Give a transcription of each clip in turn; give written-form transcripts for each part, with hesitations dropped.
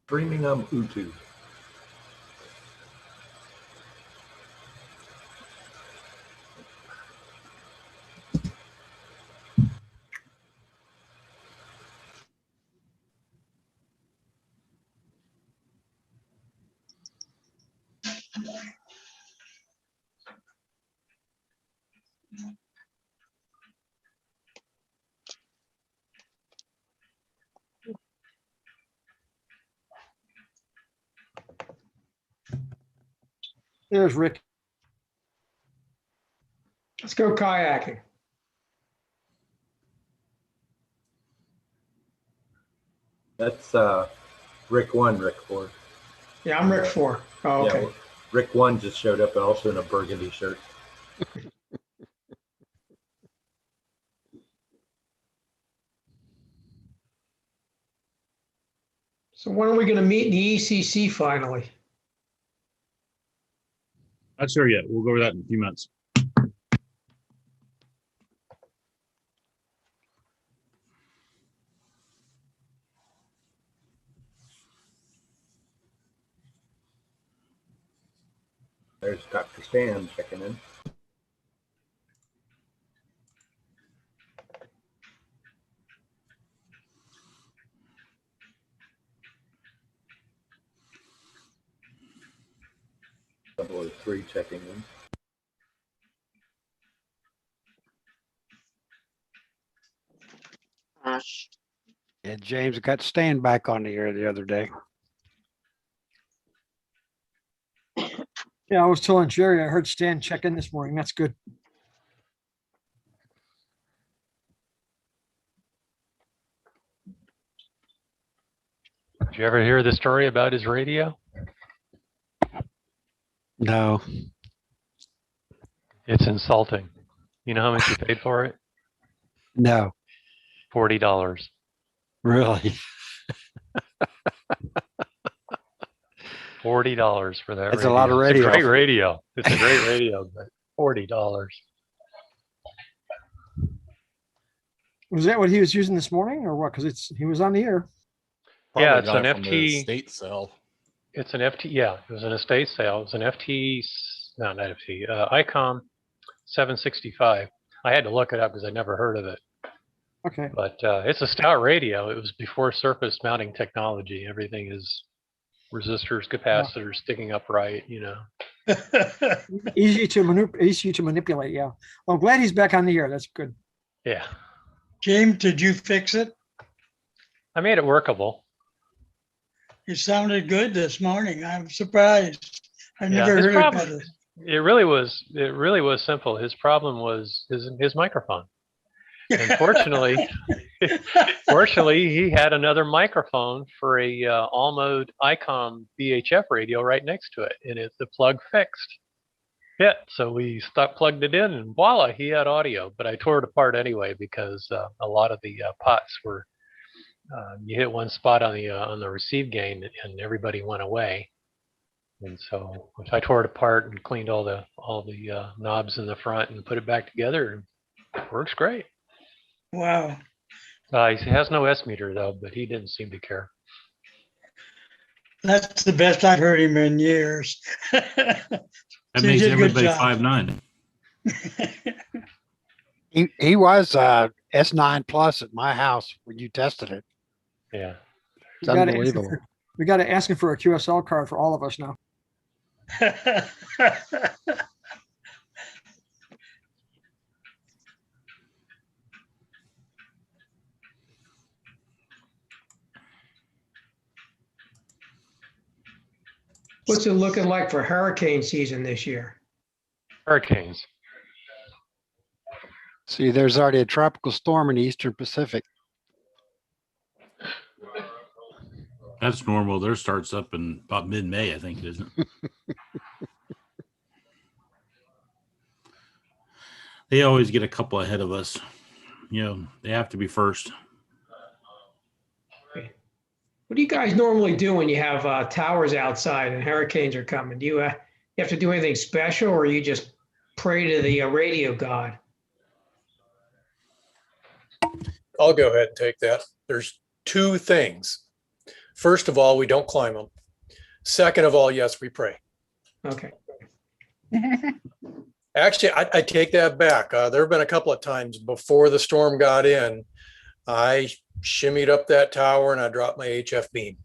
Streaming on YouTube. There's Rick. Let's go kayaking. That's Rick 1, Rick 4. Yeah, I'm Rick 4. Oh, okay. Yeah, Rick 1 just showed up, and also in a burgundy shirt. So when are we going to meet in the ECC finally? Not sure yet. We'll go over that in a few minutes. There's Dr. Stan checking in. Double O three checking in. Yeah, James got Stan back on the air the other day. Yeah, I was telling Jerry, I heard Stan check in this morning. That's good. Did you ever hear the story about his radio? No, It's insulting. You know how much you paid for it? no, $40. really. $40 for that. That's a lot of It's radio. a great radio. It's a great radio, but $40. Was that what he was using this morning or what? Because he was on the air. Yeah, Probably it's got an it from the FT. estate sale. It's an FT. Yeah, it was an estate sale. It was an FT. No, not FT. ICOM 765. I had to look it up because I never heard of it. Okay. But it's a stout radio. It was before surface mounting technology. Everything is resistors, capacitors, sticking upright. You know. Easy to manipulate. Yeah. Well, I'm glad he's back on the air. That's good. Yeah, James, did you fix it? I made it workable. You sounded good this morning. I'm surprised. I Yeah, never his heard problem- it better. It really was simple. His problem was his microphone. And fortunately, he had another microphone for a Allmode ICOM VHF radio right next to it, and the plug fixed. Yeah, so we plugged it in, and voila, he had audio. But I tore it apart anyway because a lot of the pots were you hit one spot on the receive gain, and everybody went away. And so I tore it apart and cleaned all the knobs in the front and put it back together, and it works great. Wow. He has no S meter though, but he didn't seem to care. That's the best I've heard him in years. That So you makes did a good everybody job. 5'9". He was S9 plus at my house when you tested it. Yeah. It's unbelievable. We got to ask him for a QSL card for all of us now. What's it looking like for hurricane season this year? Hurricanes. See, there's already a tropical storm in the Eastern Pacific. That's normal. Theirs starts up in about mid-May, I think, isn't it? They always get a couple ahead of us. You know, they have to be first. What do you guys normally do when you have towers outside and hurricanes are coming? Do you have to do anything special, or you just pray to the radio god? I'll go ahead and take that. There's two things. First of all, we don't climb them. Second of all, yes, we pray. Okay. Actually, I take that back. There have been a couple of times before the storm got in, I shimmied up that tower and I dropped my HF beam.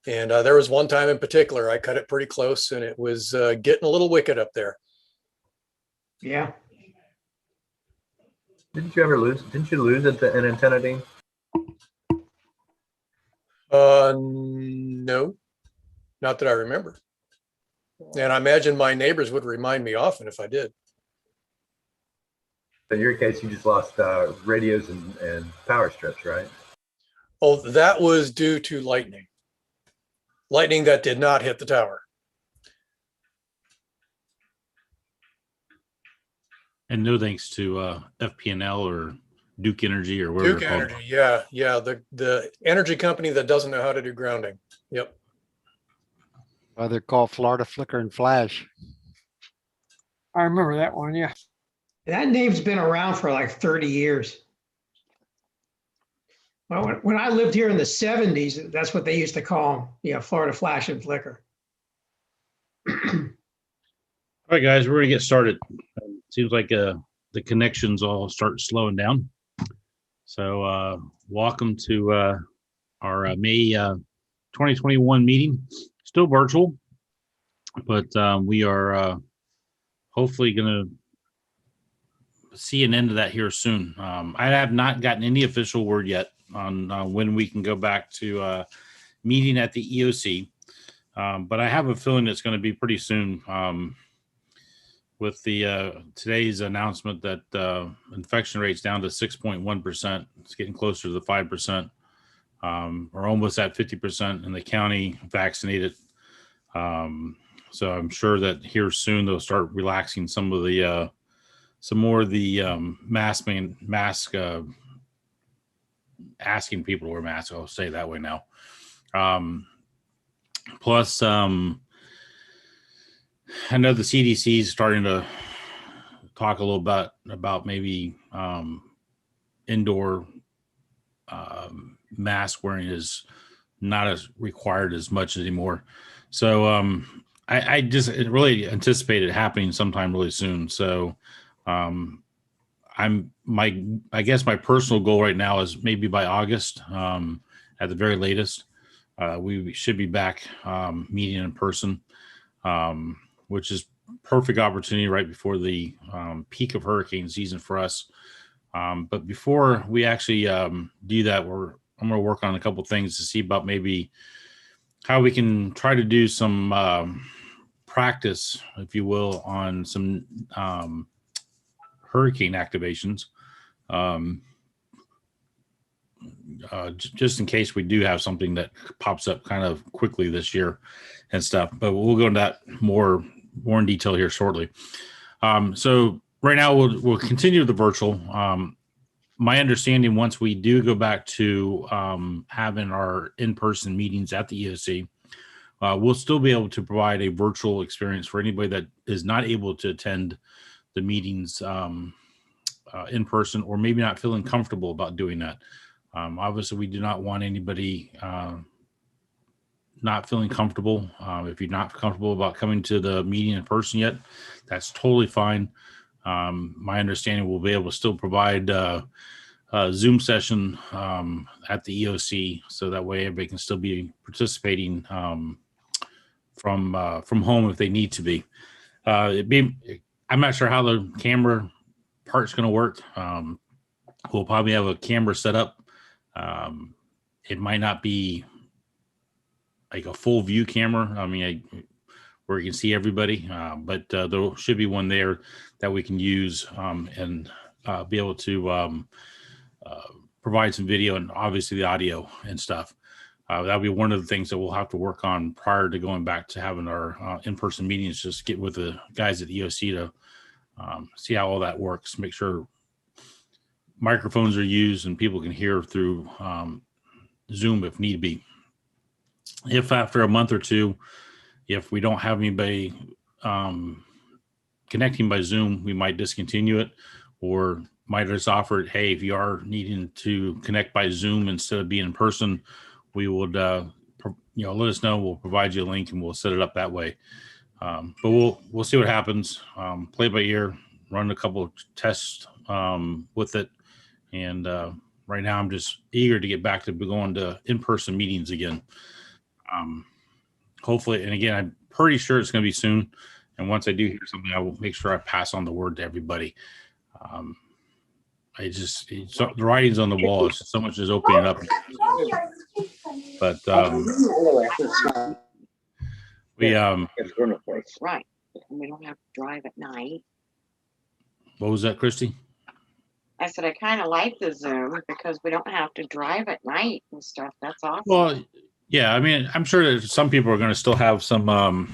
And there was one time in particular, I cut it pretty close and it was getting a little wicked up there. Yeah. Didn't you lose an antenna, Dean? No, not that I remember. And I imagine my neighbors would remind me often if I did. In your case, you just lost radios and power strips, right? Oh, that was due to lightning. Lightning that did not hit the tower. And no thanks to FPNL or Duke Energy or whatever Duke they're called. Energy, yeah. The energy company that doesn't know how to do grounding. Yep. Well, they're called Florida Flicker and Flash. I remember that one. Yeah. That name's been around for like 30 years. Well, when I lived here in the 70s, that's what they used to call them. Yeah, Florida Flash and Flicker. All right, guys, we're gonna get started. Seems like the connections all start slowing down. So welcome to our May 2021 meeting. Still virtual, but we are hopefully going to see an end to that here soon. I have not gotten any official word yet on when we can go back to meeting at the EOC, but I have a feeling it's going to be pretty soon. With the today's announcement that infection rate's down to 6.1%, it's getting closer to the 5%, or almost at 50% in the county vaccinated. So I'm sure that here soon they'll start relaxing some of the some more of the mask asking people to wear masks. I'll say it that way now. Plus, I know the CDC is starting to talk a little bit about maybe indoor mask wearing is not as required as much anymore. So I just really anticipate it happening sometime really soon. So I guess my personal goal right now is maybe by August at the very latest, we should be back meeting in person. Which is perfect opportunity right before the peak of hurricane season for us. But before we actually do that, I'm going to work on a couple things to see about maybe how we can try to do some practice, if you will, on some hurricane activations. Just in case we do have something that pops up kind of quickly this year and stuff, but we'll go into that more in detail here shortly. So right now we'll continue the virtual. My understanding, once we do go back to having our in-person meetings at the EOC, we'll still be able to provide a virtual experience for anybody that is not able to attend the meetings in person, or maybe not feeling comfortable about doing that. Obviously, we do not want anybody not feeling comfortable. If you're not comfortable about coming to the meeting in person yet, that's totally fine. My understanding, we'll be able to still provide a Zoom session at the EOC, so that way everybody can still be participating from home if they need to be. I'm not sure how the camera part's going to work. We'll probably have a camera set up. It might not be like a full view camera. I mean, where you can see everybody, but there should be one there that we can use and be able to provide some video and obviously the audio and stuff. That'll be one of the things that we'll have to work on prior to going back to having our in-person meetings. Just get with the guys at the EOC to see how all that works. Make sure microphones are used and people can hear through Zoom if need be. If after a month or two, if we don't have anybody connecting by Zoom, we might discontinue it, or might just offer it, hey, if you are needing to connect by Zoom instead of being in person, we would, let us know. We'll provide you a link and we'll set it up that way. But we'll see what happens. Play by ear, run a couple of tests with it. And right now I'm just eager to get back to going to in-person meetings again. Hopefully, and again, I'm pretty sure it's going to be soon. And once I do hear something, I will make sure I pass on the word to everybody. The writing's on the wall. It's so much is opening up. But Right. And we don't have to drive at night. What was that, Christy? I said, I kind of like the Zoom because we don't have to drive at night and stuff. That's awesome. Well, yeah, I mean, I'm sure that some people are going to still have some,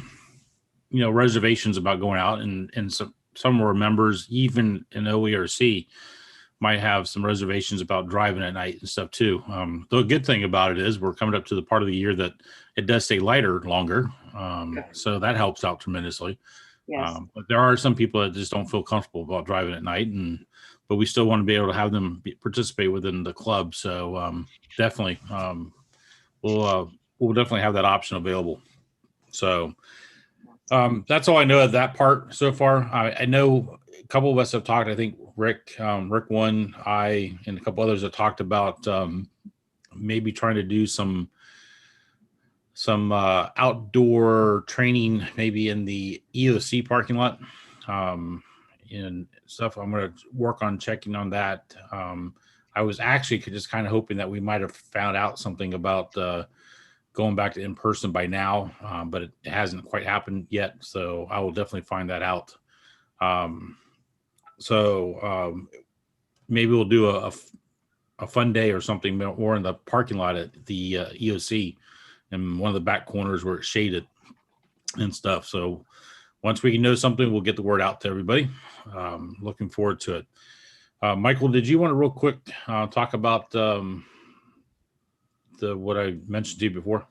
reservations about going out, and some of our members, even in OERC, might have some reservations about driving at night and stuff too. The good thing about it is we're coming up to the part of the year that it does stay lighter longer. So that helps out tremendously. Yes. But there are some people that just don't feel comfortable about driving at night, but we still want to be able to have them participate within the club. So definitely, we'll definitely have that option available. So that's all I know of that part so far. I know a couple of us have talked. I think Rick one, I, and a couple others have talked about maybe trying to do some outdoor training, maybe in the EOC parking lot, and stuff. I'm going to work on checking on that. I was actually just kind of hoping that we might have found out something about going back to in person by now, but it hasn't quite happened yet. So I will definitely find that out. Maybe we'll do a fun day or something more in the parking lot at the EOC in one of the back corners where it's shaded and stuff. So once we know something, we'll get the word out to everybody. Looking forward to it. Michael, did you want to real quick talk about what I mentioned to you before?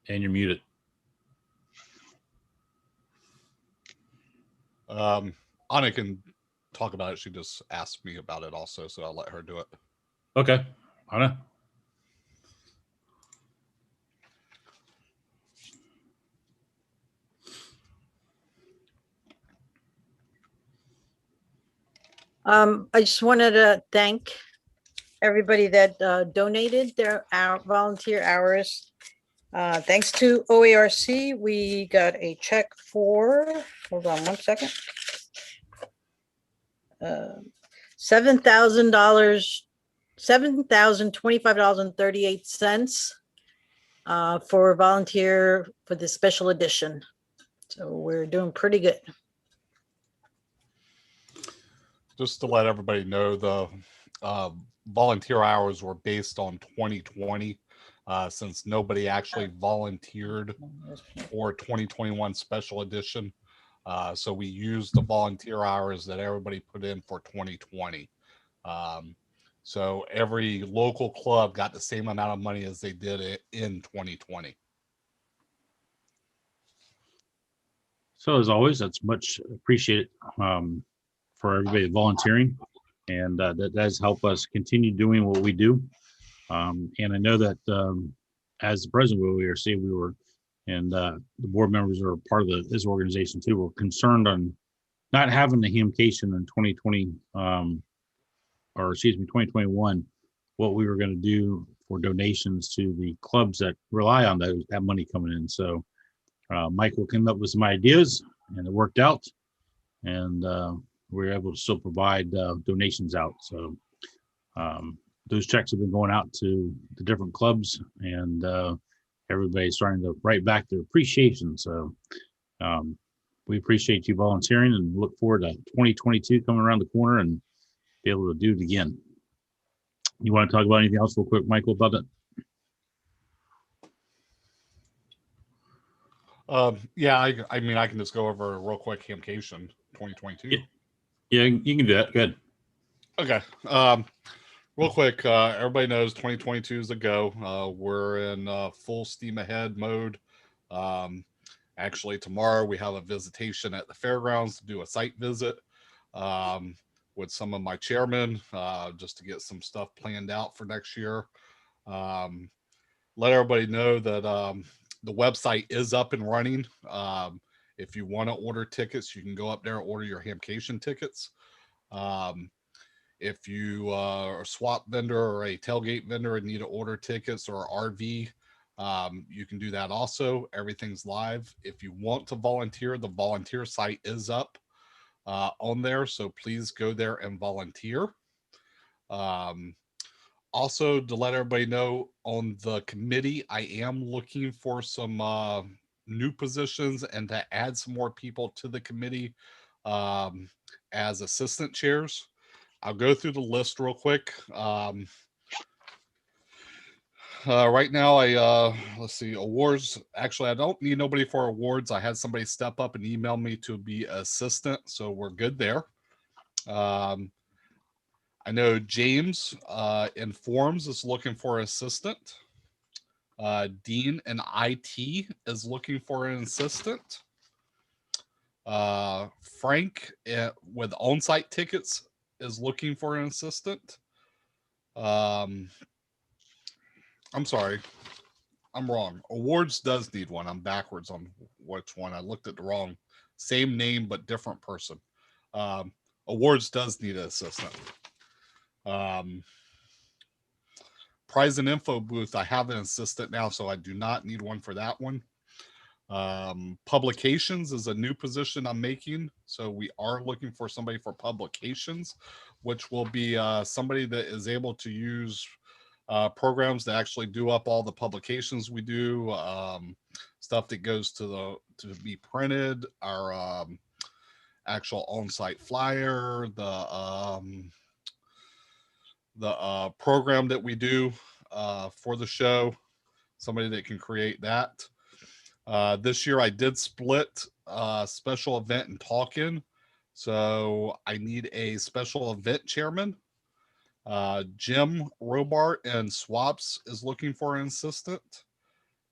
And you're muted. Anna can talk about it. She just asked me about it also, so I'll let her do it. Okay, Anna. I just wanted to thank everybody that donated their volunteer hours. Thanks to OARC, we got a check for, hold on one second. $7,025.38 for volunteer for the special edition. So we're doing pretty good. Just to let everybody know, the volunteer hours were based on 2020, since nobody actually volunteered for 2021 special edition. So we used the volunteer hours that everybody put in for 2020. So every local club got the same amount of money as they did it in 2020. So as always, that's much appreciated for everybody volunteering, and that does help us continue doing what we do. And I know that as the president of OERC, we were, and the board members are part of this organization too, we're concerned on not having the hamcation in 2020, 2021, what we were going to do for donations to the clubs that rely on that money coming in. So Michael came up with some ideas, and it worked out, and we were able to still provide donations out. So those checks have been going out to the different clubs, and everybody's starting to write back their appreciation. So we appreciate you volunteering, and look forward to 2022 coming around the corner and be able to do it again. You want to talk about anything else real quick, Michael, about that? Yeah, I mean, I can just go over a real quick hamcation 2022. Yeah, you can do that. Good. Okay. Real quick, everybody knows 2022 is a go. We're in full steam ahead mode. Actually, tomorrow we have a visitation at the fairgrounds to do a site visit with some of my chairmen, just to get some stuff planned out for next year. Let everybody know that the website is up and running. If you want to order tickets, you can go up there and order your Hamcation tickets. If you are a swap vendor or a tailgate vendor and need to order tickets or RV, you can do that also. Everything's live. If you want to volunteer, the volunteer site is up on there. So please go there and volunteer. Also, to let everybody know, on the committee, I am looking for some new positions and to add some more people to the committee as assistant chairs. I'll go through the list real quick. Right now, let's see, awards. Actually, I don't need nobody for awards. I had somebody step up and email me to be assistant, so we're good there. I know James in forms is looking for assistant. Dean in IT is looking for an assistant. Frank with on-site tickets is looking for an assistant. I'm sorry, I'm wrong. Awards does need one. I'm backwards on which one. I looked at the wrong, same name but different person. Awards does need an assistant. Prize and info booth, I have an assistant now, so I do not need one for that one. Publications is a new position I'm making, so we are looking for somebody for publications, which will be somebody that is able to use programs to actually do up all the publications we do, stuff that goes to be printed, our actual on-site flyer, the program that we do for the show, somebody that can create that. This year I did split special event and talk-in. So I need a special event chairman. Jim Robart and Swaps is looking for an assistant.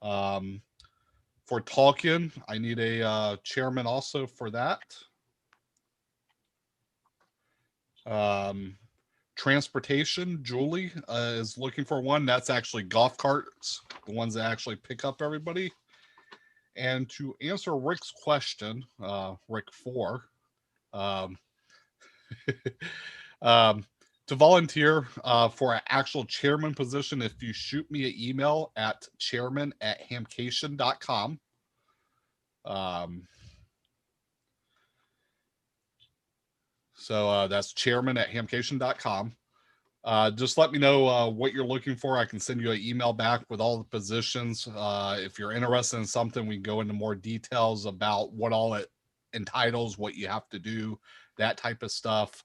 For talk-in, I need a chairman also for that. Transportation, Julie is looking for one. That's actually golf carts, the ones that actually pick up everybody. And to answer Rick's question, Rick 4, to volunteer for an actual chairman position, if you shoot me an email at chairman@hamcation.com. So that's chairman@hamcation.com. Just let me know what you're looking for. I can send you an email back with all the positions. If you're interested in something, we can go into more details about what all it entitles, what you have to do, that type of stuff.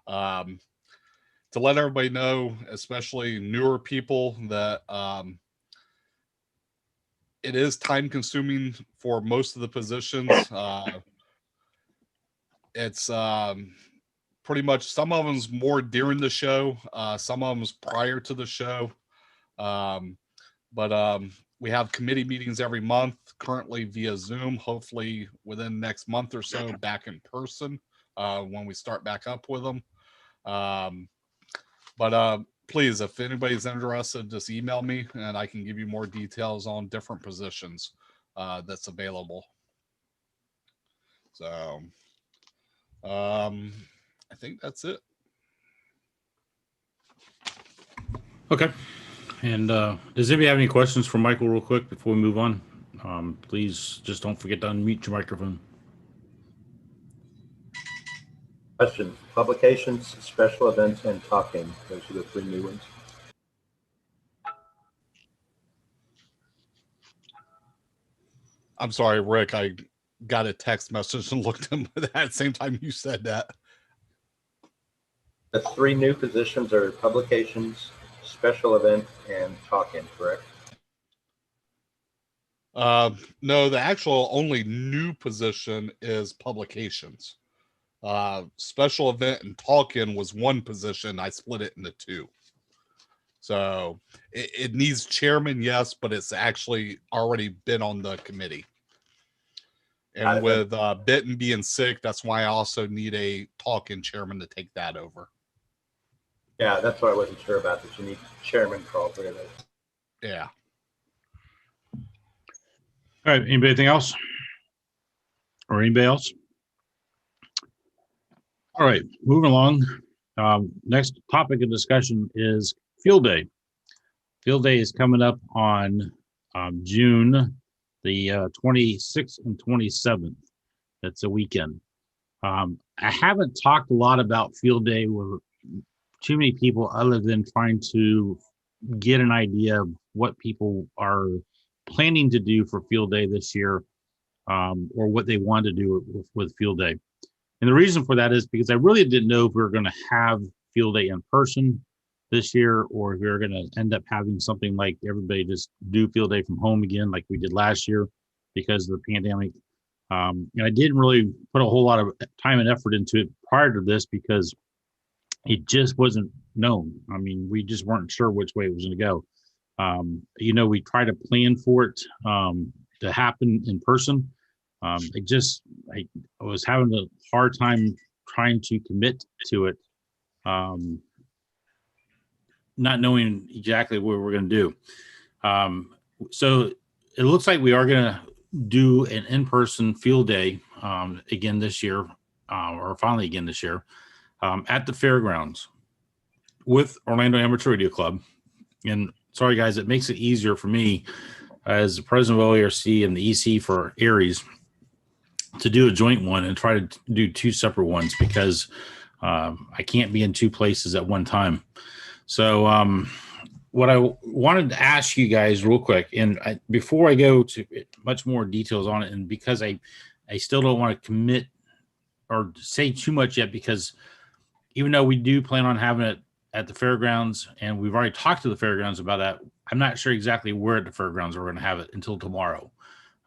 To let everybody know, especially newer people, that it is time consuming for most of the positions. It's pretty much, some of them's more during the show, some of them's prior to the show. But we have committee meetings every month, currently via Zoom, hopefully within the next month or so back in person when we start back up with them. But please, if anybody's interested, just email me and I can give you more details on different positions that's available. So I think that's it. Okay. And does anybody have any questions for Michael real quick before we move on? Please just don't forget to unmute your microphone. Question: publications, special events, and talking. Those are the 3 new ones. I'm sorry, Rick. I got a text message and looked at that at the same time you said that. The 3 new positions are publications, special event, and talk-in, correct? No, the actual only new position is publications. Special event and talk-in was 1 position. I split it into 2. So it needs chairman, yes, but it's actually already been on the committee. And with Benton being sick, that's why I also need a talk-in chairman to take that over. Yeah, that's what I wasn't sure about, that you need chairman for all 3 of those. Yeah. All right. Anything else? Or anybody else? All right. Moving along. Next topic of discussion is Field Day. Field Day is coming up on June the 26th and 27th. That's a weekend. I haven't talked a lot about Field Day with too many people other than trying to get an idea of what people are planning to do for Field Day this year, or what they want to do with Field Day. And the reason for that is because I really didn't know if we were going to have Field Day in person this year, or if we were going to end up having something like everybody just do Field Day from home again, like we did last year because of the pandemic. And I didn't really put a whole lot of time and effort into it prior to this because it just wasn't known. I mean, we just weren't sure which way it was going to go. We tried to plan for it to happen in person. I was having a hard time trying to commit to it, not knowing exactly what we're going to do. So it looks like we are going to do an in-person Field Day again this year, or finally again this year, at the fairgrounds with Orlando Amateur Radio Club. And sorry, guys, it makes it easier for me as the president of OARC and the EC for ARES to do a joint one and try to do two separate ones because I can't be in two places at one time. So what I wanted to ask you guys real quick, and before I go to much more details on it, and because I still don't want to commit or say too much yet, because even though we do plan on having it at the fairgrounds, and we've already talked to the fairgrounds about that, I'm not sure exactly where at the fairgrounds we're going to have it until tomorrow.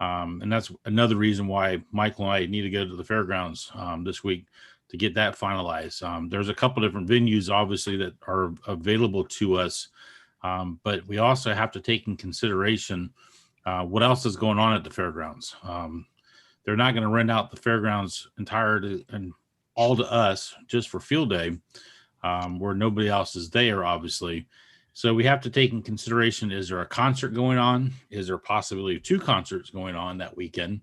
And that's another reason why Michael and I need to go to the fairgrounds this week to get that finalized. There's a couple different venues, obviously, that are available to us, but we also have to take in consideration what else is going on at the fairgrounds. They're not going to rent out the fairgrounds entirely and all to us just for Field Day, where nobody else is there, obviously. So we have to take in consideration, is there a concert going on? Is there a possibility of two concerts going on that weekend?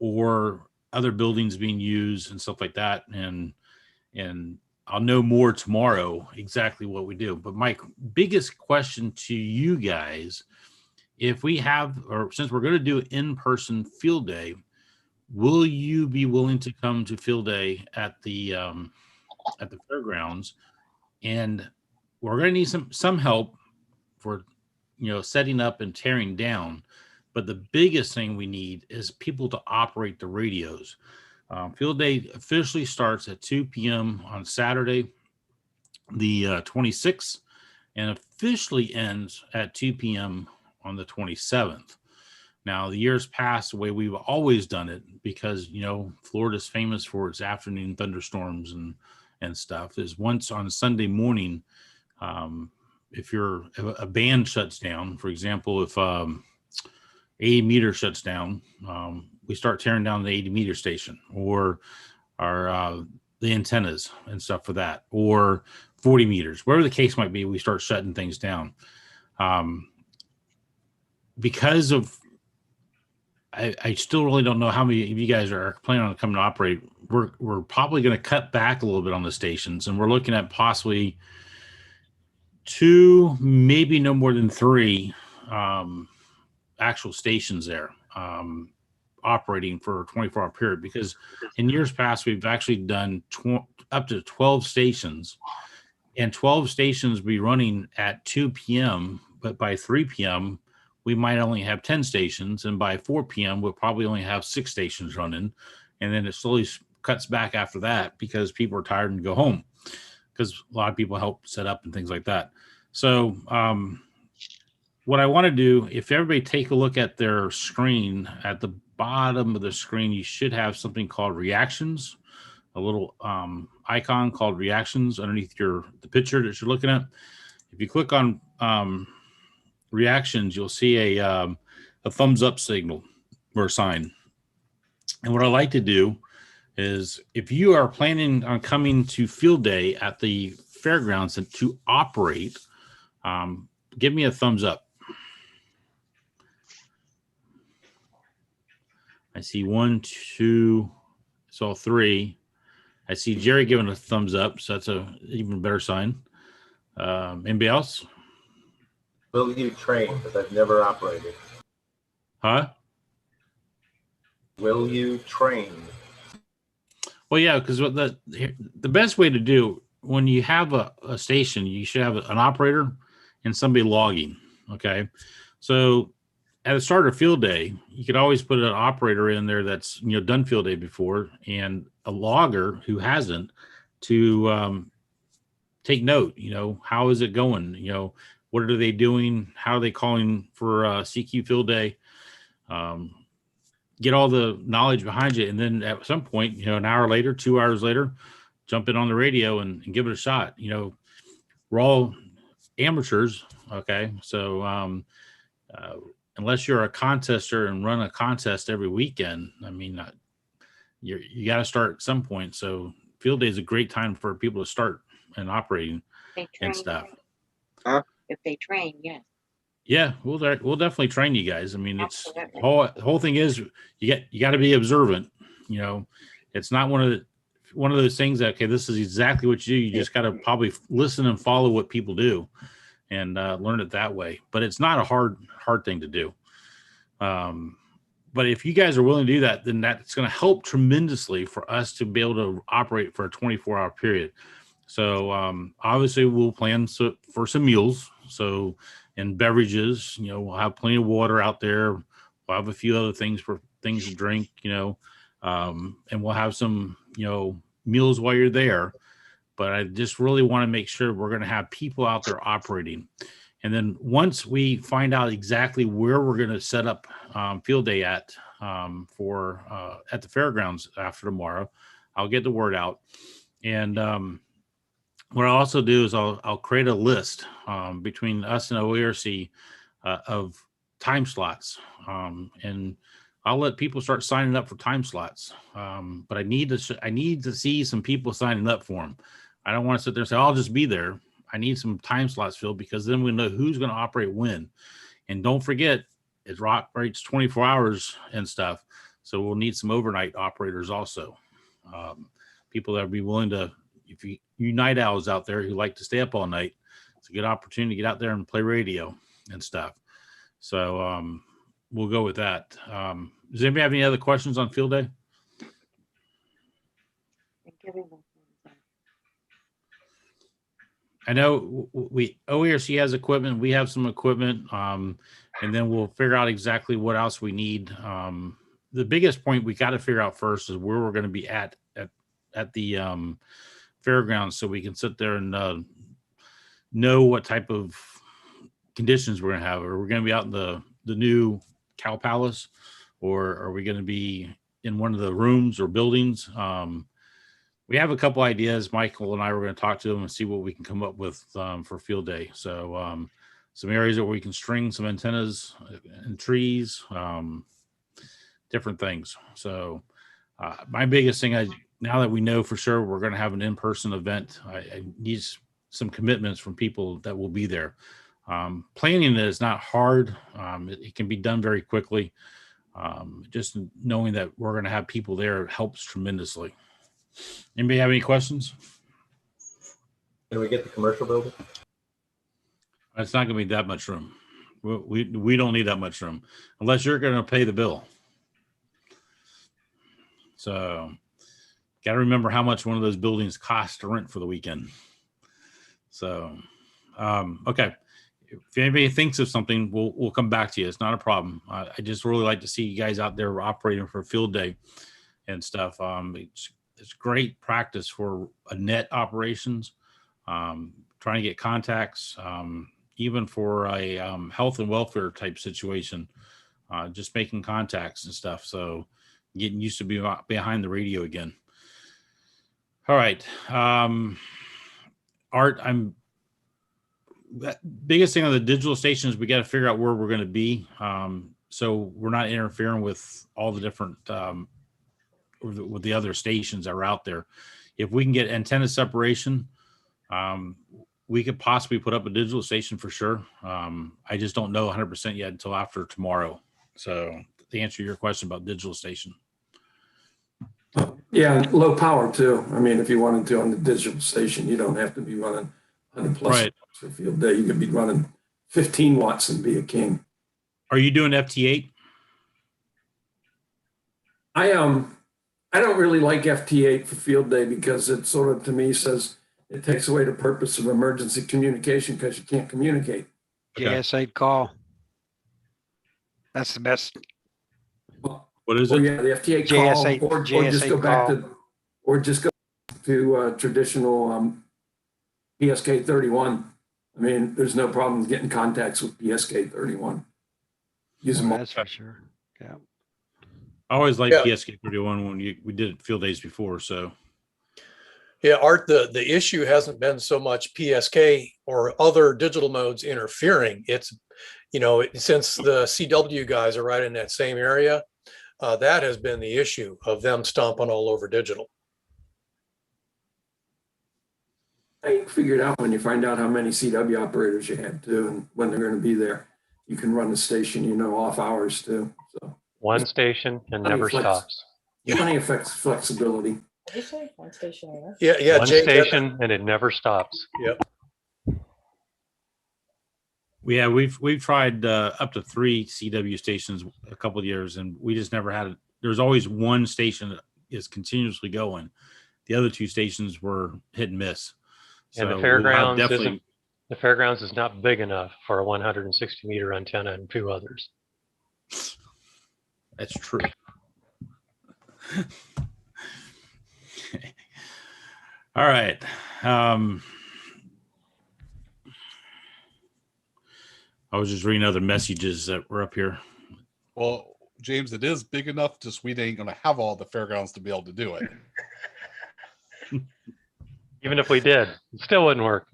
Or other buildings being used and stuff like that. And I'll know more tomorrow exactly what we do. But my biggest question to you guys, if we have, or since we're going to do in-person Field Day, will you be willing to come to Field Day at the fairgrounds? And we're going to need some help for, setting up and tearing down. But the biggest thing we need is people to operate the radios. Field Day officially starts at 2 p.m. on Saturday, the 26th, and officially ends at 2 p.m. on the 27th. Now, the years past, the way we've always done it, because, Florida's famous for its afternoon thunderstorms and stuff, is once on Sunday morning, if a band shuts down, for example, if 80 meter shuts down, we start tearing down the 80 meter station, or the antennas and stuff for that, or 40 meters, whatever the case might be, we start shutting things down. Because of, I still really don't know how many of you guys are planning on coming to operate. We're probably going to cut back a little bit on the stations, and we're looking at possibly 2, maybe no more than 3 actual stations there operating for a 24-hour period, because in years past we've actually done up to 12 stations, and 12 stations be running at 2 p.m. but by 3 p.m. we might only have 10 stations, and by 4 p.m. we'll probably only have 6 stations running, and then it slowly cuts back after that because people are tired and go home, because a lot of people help set up and things like that. So what I want to do, if everybody take a look at their screen, at the bottom of the screen, you should have something called reactions, a little icon called reactions underneath the picture that you're looking at. If you click on reactions, you'll see a thumbs up signal or a sign. And what I like to do is, if you are planning on coming to Field Day at the fairgrounds and to operate, give me a thumbs up. I see 1, 2, saw 3. I see Jerry giving a thumbs up, so that's a even better sign. Anybody else? Will you train? Because I've never operated. Huh? Will you train? Well, yeah, because the best way to do when you have a station, you should have an operator and somebody logging. Okay, so at the start of field day, you could always put an operator in there that's done field day before, and a logger who hasn't to take note. How is it going? What are they doing? How are they calling for CQ field day? Get all the knowledge behind you, and then at some point, an hour later, 2 hours later, jump in on the radio and give it a shot. We're all amateurs, okay? So unless you're a contester and run a contest every weekend, I mean, you got to start at some point. So field day is a great time for people to start and operating and stuff. If they train, yes. Yeah, we'll definitely train you guys. I mean, it's the whole thing is you got to be observant. It's not one of those things that, okay, this is exactly what you do. You just got to probably listen and follow what people do and learn it that way. But it's not a hard thing to do. But if you guys are willing to do that, then that's going to help tremendously for us to be able to operate for a 24-hour period. So obviously we'll plan for some meals. So, and beverages, we'll have plenty of water out there. We'll have a few other things for things to drink, and we'll have some, meals while you're there. But I just really want to make sure we're going to have people out there operating. And then once we find out exactly where we're going to set up field day at the fairgrounds after tomorrow, I'll get the word out. And what I'll also do is I'll create a list between us and OARC of time slots, and I'll let people start signing up for time slots. But I need to see some people signing up for them. I don't want to sit there and say, I'll just be there. I need some time slots filled, because then we know who's going to operate when. And don't forget, it operates 24 hours and stuff. So we'll need some overnight operators also. People that will be willing to, if you night owls out there who like to stay up all night, it's a good opportunity to get out there and play radio and stuff. So we'll go with that. Does anybody have any other questions on field day? I know OARC has equipment. We have some equipment, and then we'll figure out exactly what else we need. The biggest point we got to figure out first is where we're going to be at the fairgrounds, so we can sit there and know what type of conditions we're going to have. Are we going to be out in the new Cow Palace, or are we going to be in one of the rooms or buildings? We have a couple ideas. Michael and I were going to talk to them and see what we can come up with for field day. So some areas where we can string some antennas and trees, different things. So my biggest thing, now that we know for sure we're going to have an in-person event, I need some commitments from people that will be there. Planning it is not hard. It can be done very quickly. Just knowing that we're going to have people there helps tremendously. Anybody have any questions? Can we get the commercial building? It's not going to be that much room. We don't need that much room unless you're going to pay the bill. So got to remember how much one of those buildings costs to rent for the weekend. So, okay. If anybody thinks of something, we'll come back to you. It's not a problem. I just really like to see you guys out there operating for field day and stuff. It's great practice for a net operations, trying to get contacts, even for a health and welfare type situation, just making contacts and stuff. So getting used to be behind the radio again. All right. Art, biggest thing on the digital stations, we got to figure out where we're going to be. So we're not interfering with all the different, with the other stations that are out there. If we can get antenna separation, we could possibly put up a digital station for sure. I just don't know 100% yet until after tomorrow. So to answer your question about digital station. Yeah, low power too. I mean, if you wanted to on the digital station, you don't have to be running 100 plus Right. watts for field day. You could be running 15 watts and be a king. Are you doing FT8? I don't really like FT8 for field day because it sort of, to me, says it takes away the purpose of emergency communication because you can't communicate. Okay. JS8 call. That's the best. What is Oh it? yeah, the FT8 JS8 call, or just go back call. to, or just go to traditional PSK 31. I mean, there's no problem getting contacts with PSK 31. Use them all. That's for sure. Yeah. I always liked Yeah. PSK 31 when we did field days before. So Yeah, Art, the issue hasn't been so much PSK or other digital modes interfering. It's, since the CW guys are right in that same area, that has been the issue of them stomping all over digital. I figured out when you find out how many CW operators you have too, and when they're going to be there. You can run the station, off hours too. So One station and never stops. plenty of flexibility. Did you say one station? Yeah, One Jake, station and it never stops. Yep. yeah, we've tried up to 3 CW stations a couple of years, and we just never had it. There's always one station that is continuously going. The other 2 stations were hit and miss. And the So fairgrounds we'll definitely. the fairgrounds is not big enough for a 160 meter antenna and 2 others. That's true. All right. I was just reading other messages that were up here. Well, James, it is big enough, just we ain't going to have all the fairgrounds to be able to do it. Even if we did, it still wouldn't work.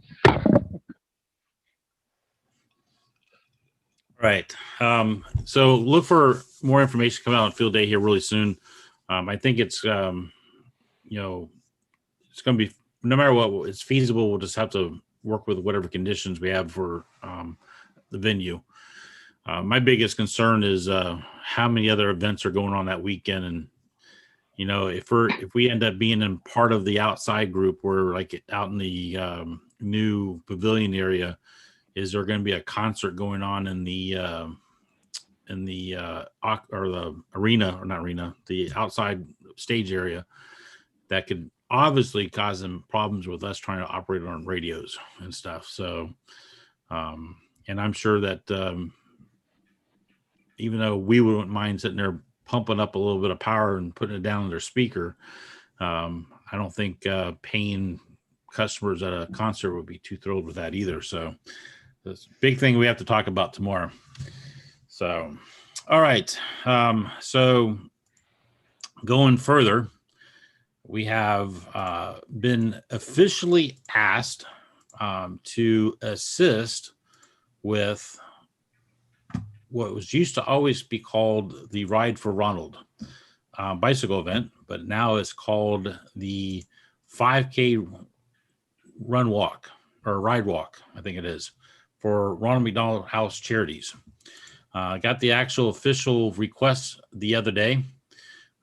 Right. So look for more information coming out on field day here really soon. I think it's, it's going to be, no matter what, it's feasible. We'll just have to work with whatever conditions we have for the venue. My biggest concern is how many other events are going on that weekend. And, if we end up being in part of the outside group, we're like out in the new pavilion area, is there going to be a concert going on in the arena, or not arena, the outside stage area that could obviously cause them problems with us trying to operate on radios and stuff. So, and I'm sure that even though we wouldn't mind sitting there pumping up a little bit of power and putting it down on their speaker, I don't think paying customers at a concert would be too thrilled with that either. So this big thing we have to talk about tomorrow. So, all right. So going further, we have been officially asked to assist with what was used to always be called the Ride for Ronald bicycle event, but now it's called the 5K run walk or ride walk, I think it is, for Ronald McDonald House Charities. Got the actual official request the other day.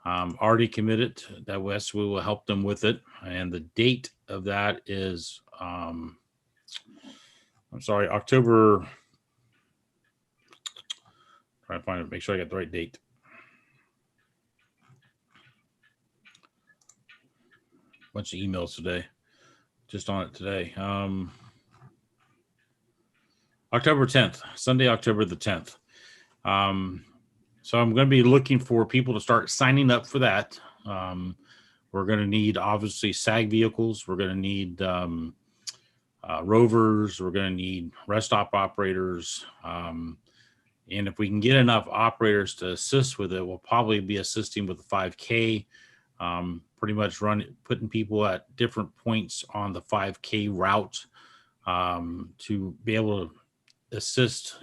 Already committed that we will help them with it. And the date of that is, October. Trying to find it, make sure I got the right date. Bunch of emails today, just on it today. October 10th, Sunday, October the 10th. So I'm going to be looking for people to start signing up for that. We're going to need, obviously, SAG vehicles. We're going to need rovers. We're going to need rest stop operators. And if we can get enough operators to assist with it, we'll probably be assisting with the 5K, pretty much putting people at different points on the 5K route to be able to assist,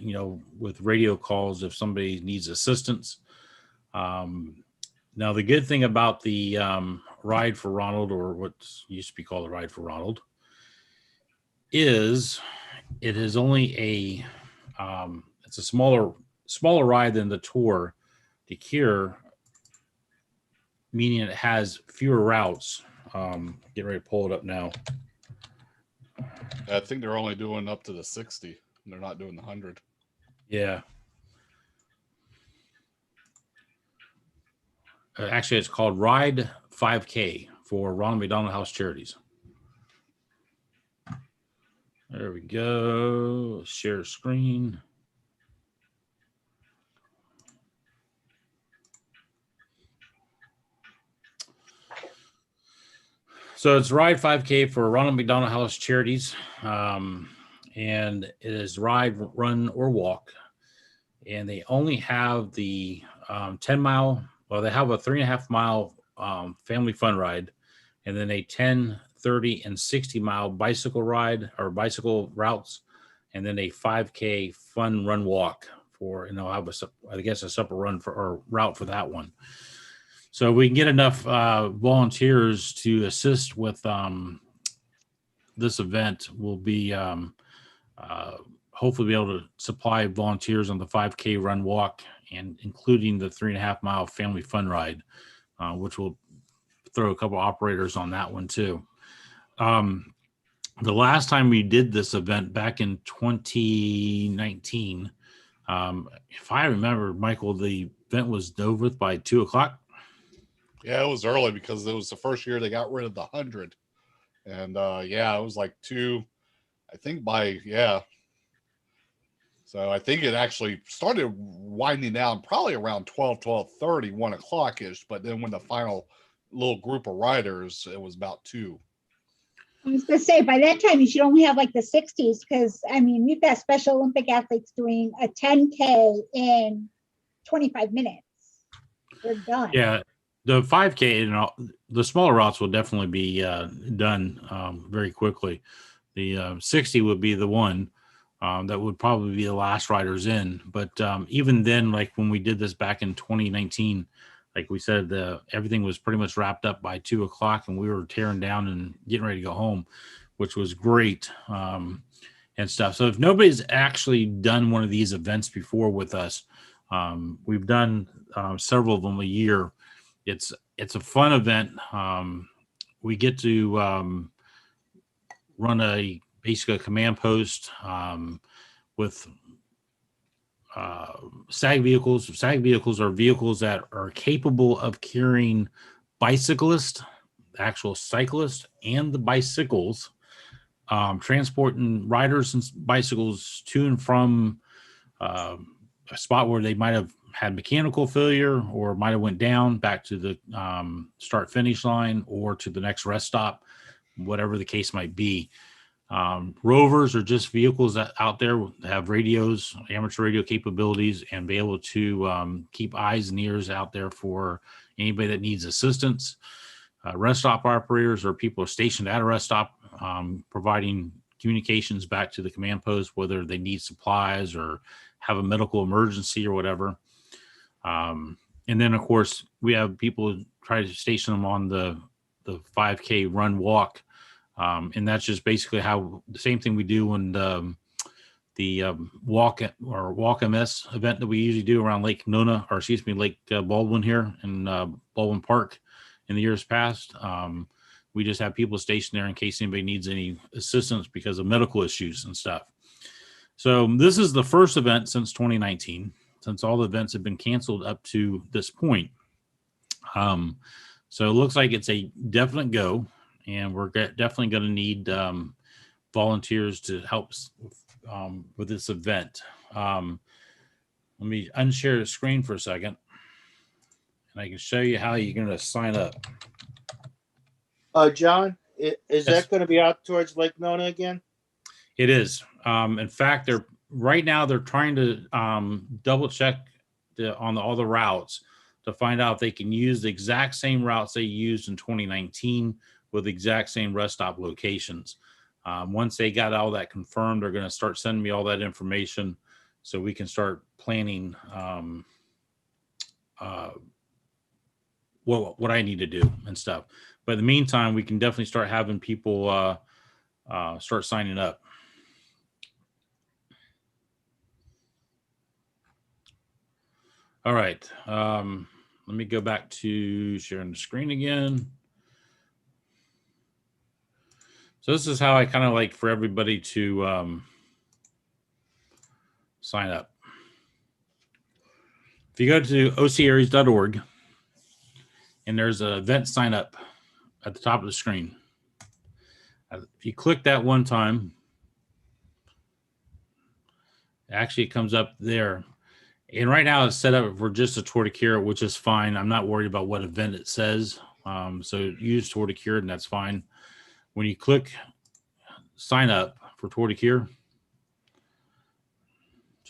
with radio calls if somebody needs assistance. Now, the good thing about the Ride for Ronald, or what used to be called the Ride for Ronald, is it is only it's a smaller ride than the Tour de Cure, meaning it has fewer routes. Get ready to pull it up now. I think they're only doing up to the 60. They're not doing the 100. Yeah. Actually, it's called Ride 5K for Ronald McDonald House Charities. There we go. Share screen. So it's Ride 5K for Ronald McDonald House Charities. And it is ride, run, or walk. And they only have the 10-mile, well, they have a 3.5-mile family fun ride, and then a 10, 30, and 60-mile bicycle ride or bicycle routes, and then a 5K fun run walk for, and they'll have a separate run for or route for that one. So we can get enough volunteers to assist with this event. We'll be hopefully be able to supply volunteers on the 5K run walk, and including the 3.5-mile family fun ride, which will throw a couple operators on that one too. The last time we did this event back in 2019, if I remember, Michael, the event was over with by 2:00. Yeah, it was early because it was the first year they got rid of the 100. And yeah, it was like 2, I think So I think it actually started winding down probably around 12:30, 1:00-ish. But then when the final little group of riders, it was about 2. I was going to say, by that time, you should only have like the 60s, because, I mean, we've got Special Olympic athletes doing a 10K in 25 minutes. They're done. Yeah, the 5K, the smaller routes will definitely be done very quickly. The 60 would be the one that would probably be the last riders in. But even then, like when we did this back in 2019, like we said, everything was pretty much wrapped up by 2:00, and we were tearing down and getting ready to go home, which was great and stuff. So if nobody's actually done one of these events before with us, we've done several of them a year. It's a fun event. We get to run basically a command post with SAG vehicles. SAG vehicles are vehicles that are capable of carrying bicyclists, actual cyclists, and the bicycles, transporting riders and bicycles to and from a spot where they might have had mechanical failure or might have went down back to the start finish line or to the next rest stop, whatever the case might be. Rovers are just vehicles that out there have radios, amateur radio capabilities, and be able to keep eyes and ears out there for anybody that needs assistance. Rest stop operators are people stationed at a rest stop, providing communications back to the command post, whether they need supplies or have a medical emergency or whatever. And then, of course, we have people try to station them on the 5K run walk. And that's just basically how the same thing we do in the walk MS event that we usually do around Lake Baldwin here in Baldwin Park in the years past. We just have people stationed there in case anybody needs any assistance because of medical issues and stuff. So this is the first event since 2019, since all the events have been canceled up to this point. So it looks like it's a definite go. And we're definitely going to need volunteers to help with this event. Let me unshare the screen for a second, and I can show you how you're going to sign up. John, is that going to be out towards Lake Nona again? It is. In fact, right now they're trying to double check on all the routes to find out if they can use the exact same routes they used in 2019 with the exact same rest stop locations. Once they got all that confirmed, they're going to start sending me all that information so we can start planning what I need to do and stuff. But in the meantime, we can definitely start having people start signing up. All right. Let me go back to sharing the screen again. So this is how I kind of like for everybody to sign up. If you go to ocares.org and there's an event sign up at the top of the screen. If you click that one time, actually it comes up there. And right now it's set up for just a Tour de Cure, which is fine. I'm not worried about what event it says. So use Tour de Cure and that's fine. When you click sign up for Tour de Cure,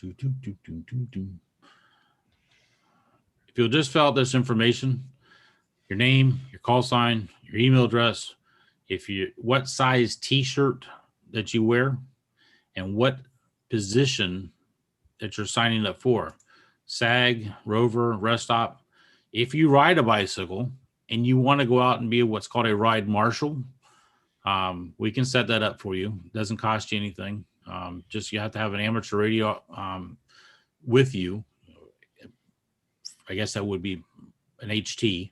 if you'll just fill out this information, your name, your call sign, your email address, what size t-shirt that you wear, and what position that you're signing up for. SAG, Rover, rest stop. If you ride a bicycle and you want to go out and be what's called a ride marshal, we can set that up for you. It doesn't cost you anything. Just you have to have an amateur radio with you. I guess that would be an HT,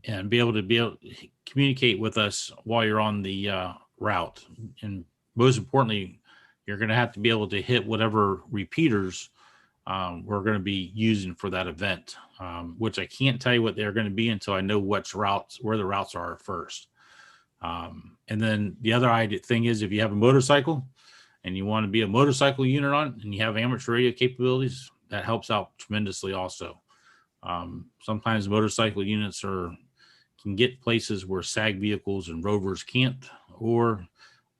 and be able to communicate with us while you're on the route. And most importantly, you're going to have to be able to hit whatever repeaters we're going to be using for that event, which I can't tell you what they're going to be until I know where the routes are first. And then the other thing is, if you have a motorcycle and you want to be a motorcycle unit on and you have amateur radio capabilities, that helps out tremendously also. Sometimes motorcycle units can get places where SAG vehicles and Rovers can't, or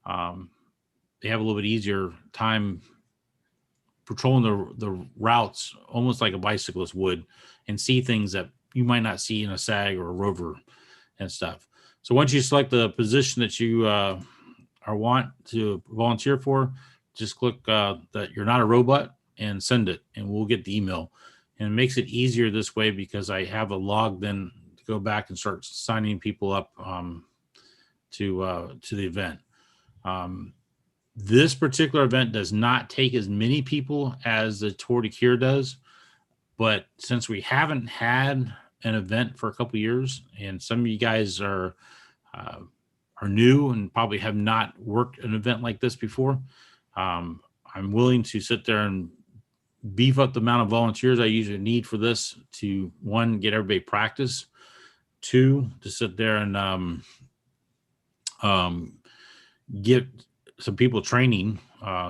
they have a little bit easier time patrolling the routes, almost like a bicyclist would, and see things that you might not see in a SAG or a Rover and stuff. So once you select the position that you want to volunteer for, just click that you're not a robot and send it, and we'll get the email. And it makes it easier this way because I have a log then to go back and start signing people up to the event. This particular event does not take as many people as the Tour de Cure does, but since we haven't had an event for a couple of years, and some of you guys are new and probably have not worked an event like this before, I'm willing to sit there and beef up the amount of volunteers I usually need for this to, one, get everybody practice, two, to sit there and get some people training.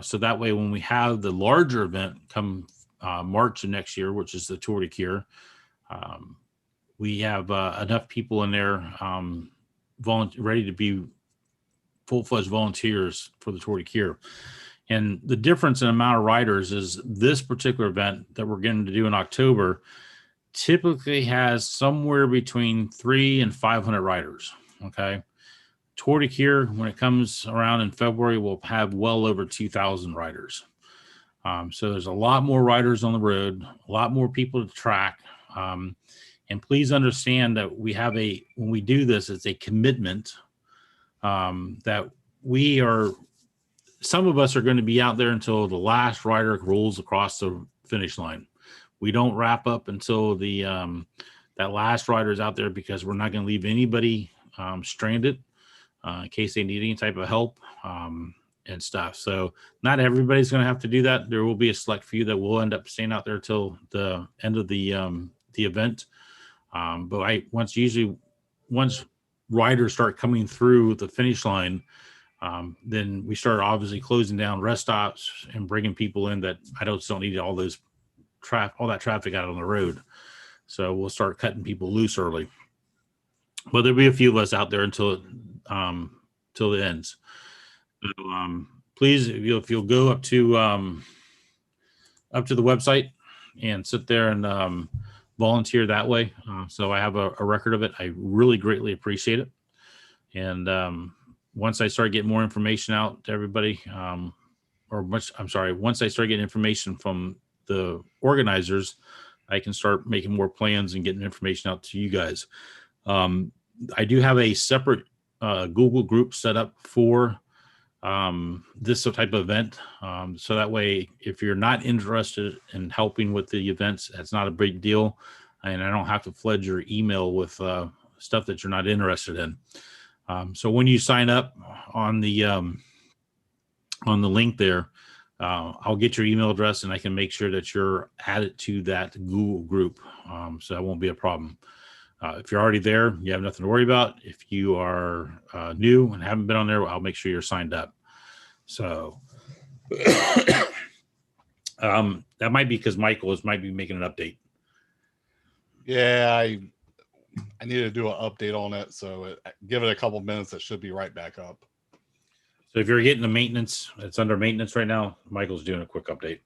So that way, when we have the larger event come March of next year, which is the Tour de Cure, we have enough people in there ready to be full-fledged volunteers for the Tour de Cure. And the difference in amount of riders is this particular event that we're going to do in October typically has somewhere between 300 and 500 riders. Okay. Tour de Cure, when it comes around in February, will have well over 2,000 riders. So there's a lot more riders on the road, a lot more people to track. And please understand that when we do this, it's a commitment that some of us are going to be out there until the last rider rolls across the finish line. We don't wrap up until that last rider is out there, because we're not going to leave anybody stranded in case they need any type of help and stuff. So not everybody's going to have to do that. There will be a select few that will end up staying out there till the end of the event. But once riders start coming through the finish line, then we start obviously closing down rest stops and bringing people in that I don't need all that traffic out on the road. So we'll start cutting people loose early. But there'll be a few of us out there until it ends. So, please, if you'll go up to the website and sit there and volunteer that way. So I have a record of it. I really greatly appreciate it. And once I start getting more information out to everybody, once I start getting information from the organizers, I can start making more plans and getting information out to you guys. I do have a separate Google group set up for this type of event. So that way, if you're not interested in helping with the events, that's not a big deal. And I don't have to flood your email with stuff that you're not interested in. So when you sign up on the link there, I'll get your email address and I can make sure that you're added to that Google group. So that won't be a problem. If you're already there, you have nothing to worry about. If you are new and haven't been on there, I'll make sure you're signed up. So that might be because Michael might be making an update. Yeah, I need to do an update on it. So give it a couple minutes. It should be right back up. So if you're getting the maintenance, it's under maintenance right now. Michael's doing a quick update.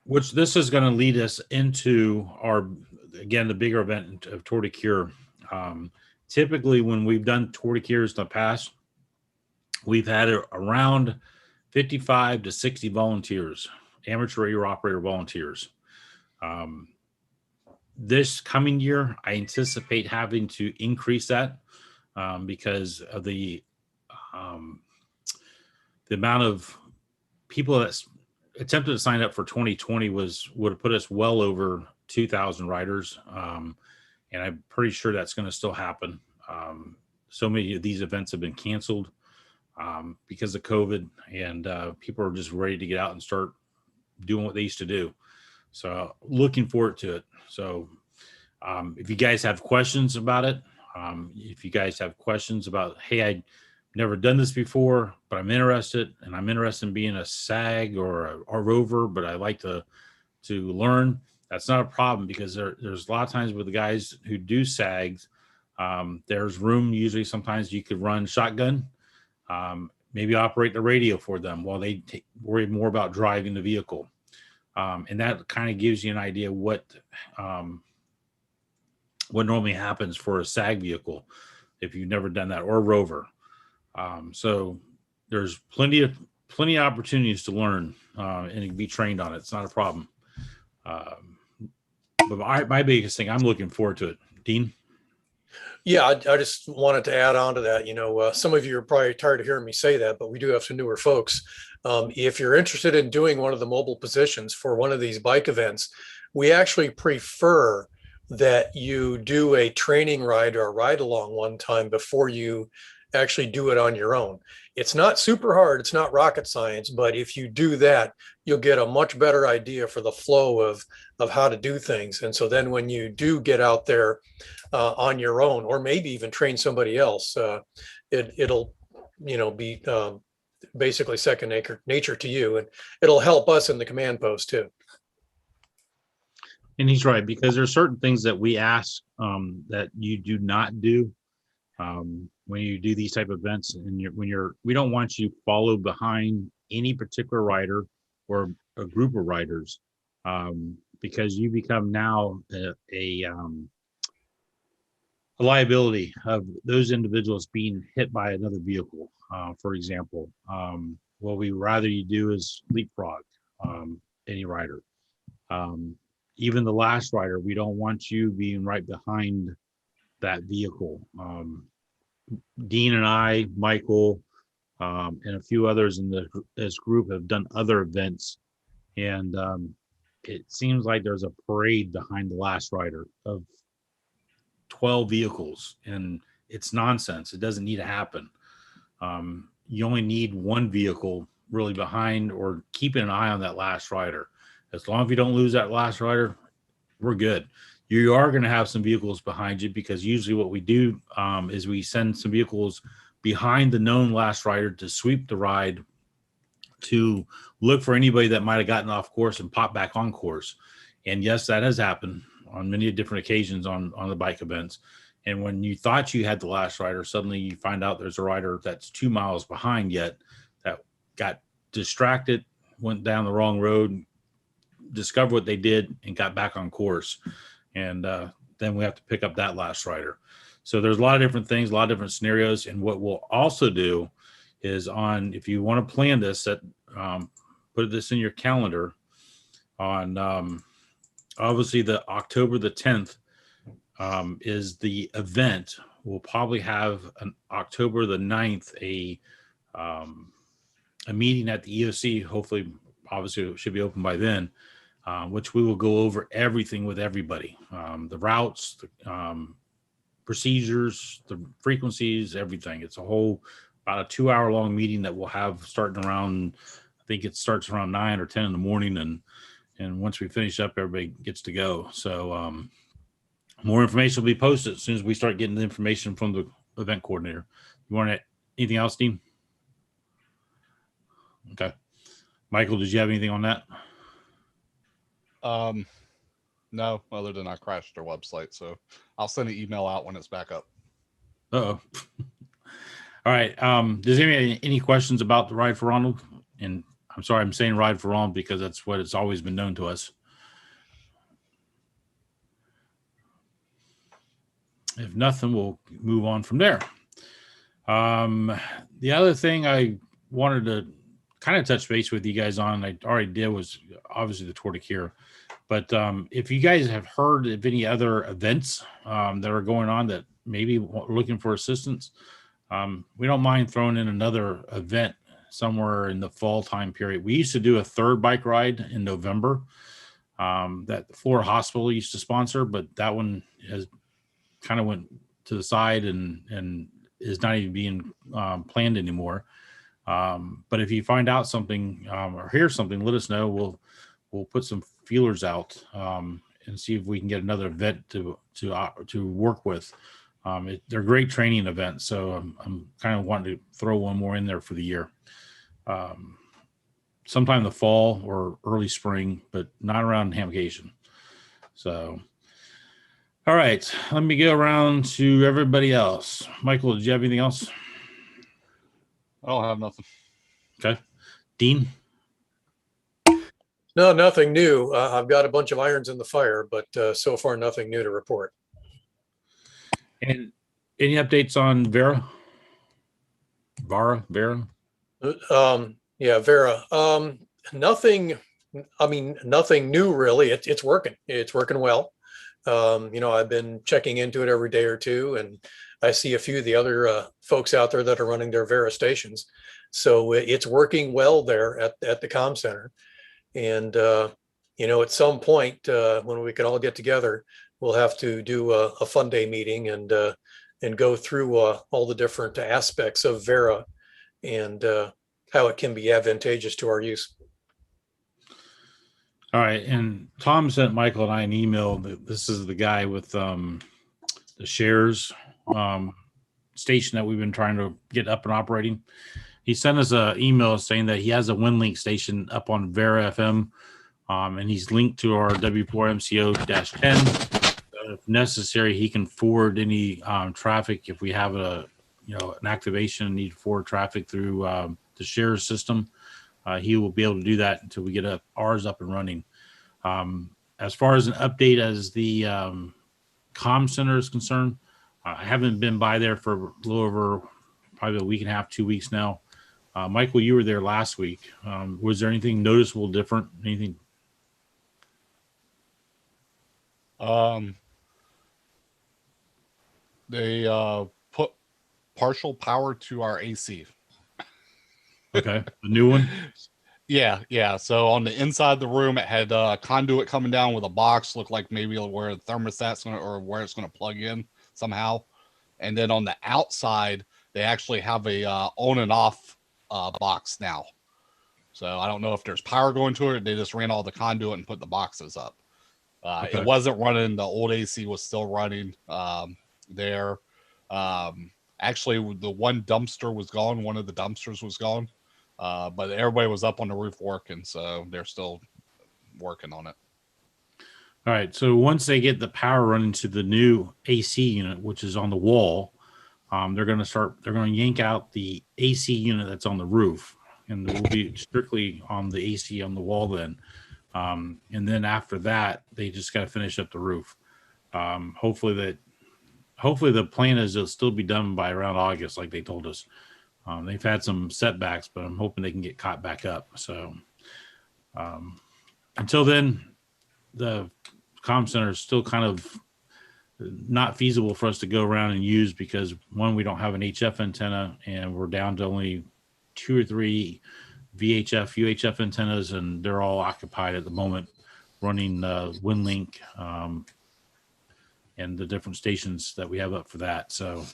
Which this is going to lead us into again, the bigger event of Tour de Cure. Typically, when we've done Tour de Cures in the past, we've had around 55 to 60 volunteers, amateur radio operator volunteers. This coming year, I anticipate having to increase that because of the amount of people that attempted to sign up for 2020 would have put us well over 2,000 riders. And I'm pretty sure that's going to still happen. So many of these events have been canceled because of COVID, and people are just ready to get out and start doing what they used to do. So looking forward to it. So if you guys have questions about it, if you guys have questions about, hey, I never done this before, but I'm interested, and I'm interested in being a SAG or a rover, but I like to learn. That's not a problem, because there's a lot of times with the guys who do SAGs, there's room. Usually, sometimes you could run shotgun, maybe operate the radio for them while they worry more about driving the vehicle, and that kind of gives you an idea what normally happens for a SAG vehicle if you've never done that, or a rover. So there's plenty of opportunities to learn and be trained on it. It's not a problem. But my biggest thing, I'm looking forward to it. Dean? Yeah, I just wanted to add on to that. Some of you are probably tired of hearing me say that, but we do have some newer folks. If you're interested in doing one of the mobile positions for one of these bike events, we actually prefer that you do a training ride or a ride along one time before you actually do it on your own. It's not super hard. It's not rocket science, but if you do that, you'll get a much better idea for the flow of how to do things. And so then when you do get out there on your own, or maybe even train somebody else, it'll be basically second nature to you, and it'll help us in the command post too. And he's right, because there's certain things that we ask that you do not do when you do these type of events, and we don't want you to follow behind any particular rider or a group of riders, because you become now a liability of those individuals being hit by another vehicle. For example, what we rather you do is leapfrog any rider. Even the last rider, we don't want you being right behind that vehicle. Dean and I, Michael, and a few others in this group have done other events, and it seems like there's a parade behind the last rider of 12 vehicles, and it's nonsense. It doesn't need to happen. You only need one vehicle really behind, or keeping an eye on that last rider. As long as you don't lose that last rider, we're good. You are going to have some vehicles behind you, because usually what we do is we send some vehicles behind the known last rider to sweep the ride, to look for anybody that might have gotten off course and pop back on course. And yes, that has happened on many different occasions on the bike events. And when you thought you had the last rider, suddenly you find out there's a rider that's 2 miles behind yet, that got distracted, went down the wrong road, discovered what they did, and got back on course. And then we have to pick up that last rider. So there's a lot of different things, a lot of different scenarios. And what we'll also do is, if you want to plan this, put this in your calendar on obviously the October the 10th, is the event. We'll probably have on October the 9th a meeting at the EOC. Hopefully, obviously, it should be open by then, which we will go over everything with everybody, the routes, the procedures, the frequencies, everything. It's a whole about a 2-hour long meeting that we'll have starting around, I think it starts around 9 or 10 in the morning. And once we finish up, everybody gets to go. So more information will be posted as soon as we start getting the information from the event coordinator. You want anything else, Dean? Okay. Michael, did you have anything on that? No, other than I crashed their website. So I'll send an email out when it's back up. Uh-oh. All right. Does anybody any questions about the Ride for Ronald? And I'm sorry, I'm saying Ride for Ronald because that's what it's always been known to us. If nothing, we'll move on from there. The other thing I wanted to kind of touch base with you guys on, I already did, was obviously the Tour de Cure. But if you guys have heard of any other events that are going on that maybe looking for assistance, we don't mind throwing in another event somewhere in the fall time period. We used to do a third bike ride in November that the Florida Hospital used to sponsor, but that one has kind of went to the side and is not even being planned anymore. But if you find out something or hear something, let us know. We'll put some feelers out and see if we can get another event to work with. They're great training events, so I'm kind of wanting to throw one more in there for the year. Sometime in the fall or early spring, but not around Hamcation. So, all right, let me go around to everybody else. Michael, did you have anything else? I don't have nothing. Okay. Dean? No, nothing new. I've got a bunch of irons in the fire, but so far nothing new to report. And any updates on Vera? Yeah, Vera. Nothing. I mean, nothing new really. It's working. It's working well. I've been checking into it every day or two, and I see a few of the other folks out there that are running their Vera stations. So it's working well there at the comm center. And, at some point when we can all get together, we'll have to do a fun day meeting and go through all the different aspects of Vera and how it can be advantageous to our use. All right. And Tom sent Michael and I an email. This is the guy with the shares station that we've been trying to get up and operating. He sent us an email saying that he has a WinLink station up on Vera FM, and he's linked to our W4MCO-10. If necessary, he can forward any traffic if we have an activation and need to forward traffic through the share system. He will be able to do that until we get ours up and running. As far as an update as the comm center is concerned, I haven't been by there for a little over probably a week and a half, 2 weeks now. Michael, you were there last week. Was there anything noticeable different? Anything? They put partial power to our AC. Okay, the new one. Yeah. So on the inside of the room, it had a conduit coming down with a box, looked like maybe where the thermostat's or where it's going to plug in somehow. And then on the outside, they actually have a on and off box now. So I don't know if there's power going to it. They just ran all the conduit and put the boxes up. Okay. It wasn't running. The old AC was still running there. Actually, the one dumpster was gone. One of the dumpsters was gone. But everybody was up on the roof working, so they're still working on it. All right. So once they get the power running to the new AC unit, which is on the wall, they're going to yank out the AC unit that's on the roof, and it will be strictly on the AC on the wall then. And then after that, they just got to finish up the roof. Hopefully the plan is it'll still be done by around August, like they told us. They've had some setbacks, but I'm hoping they can get caught back up. So until then, the comm center is still kind of not feasible for us to go around and use because one, we don't have an HF antenna, and we're down to only 2 or 3 VHF, UHF antennas, and they're all occupied at the moment, running WinLink and the different stations that we have up for that. So,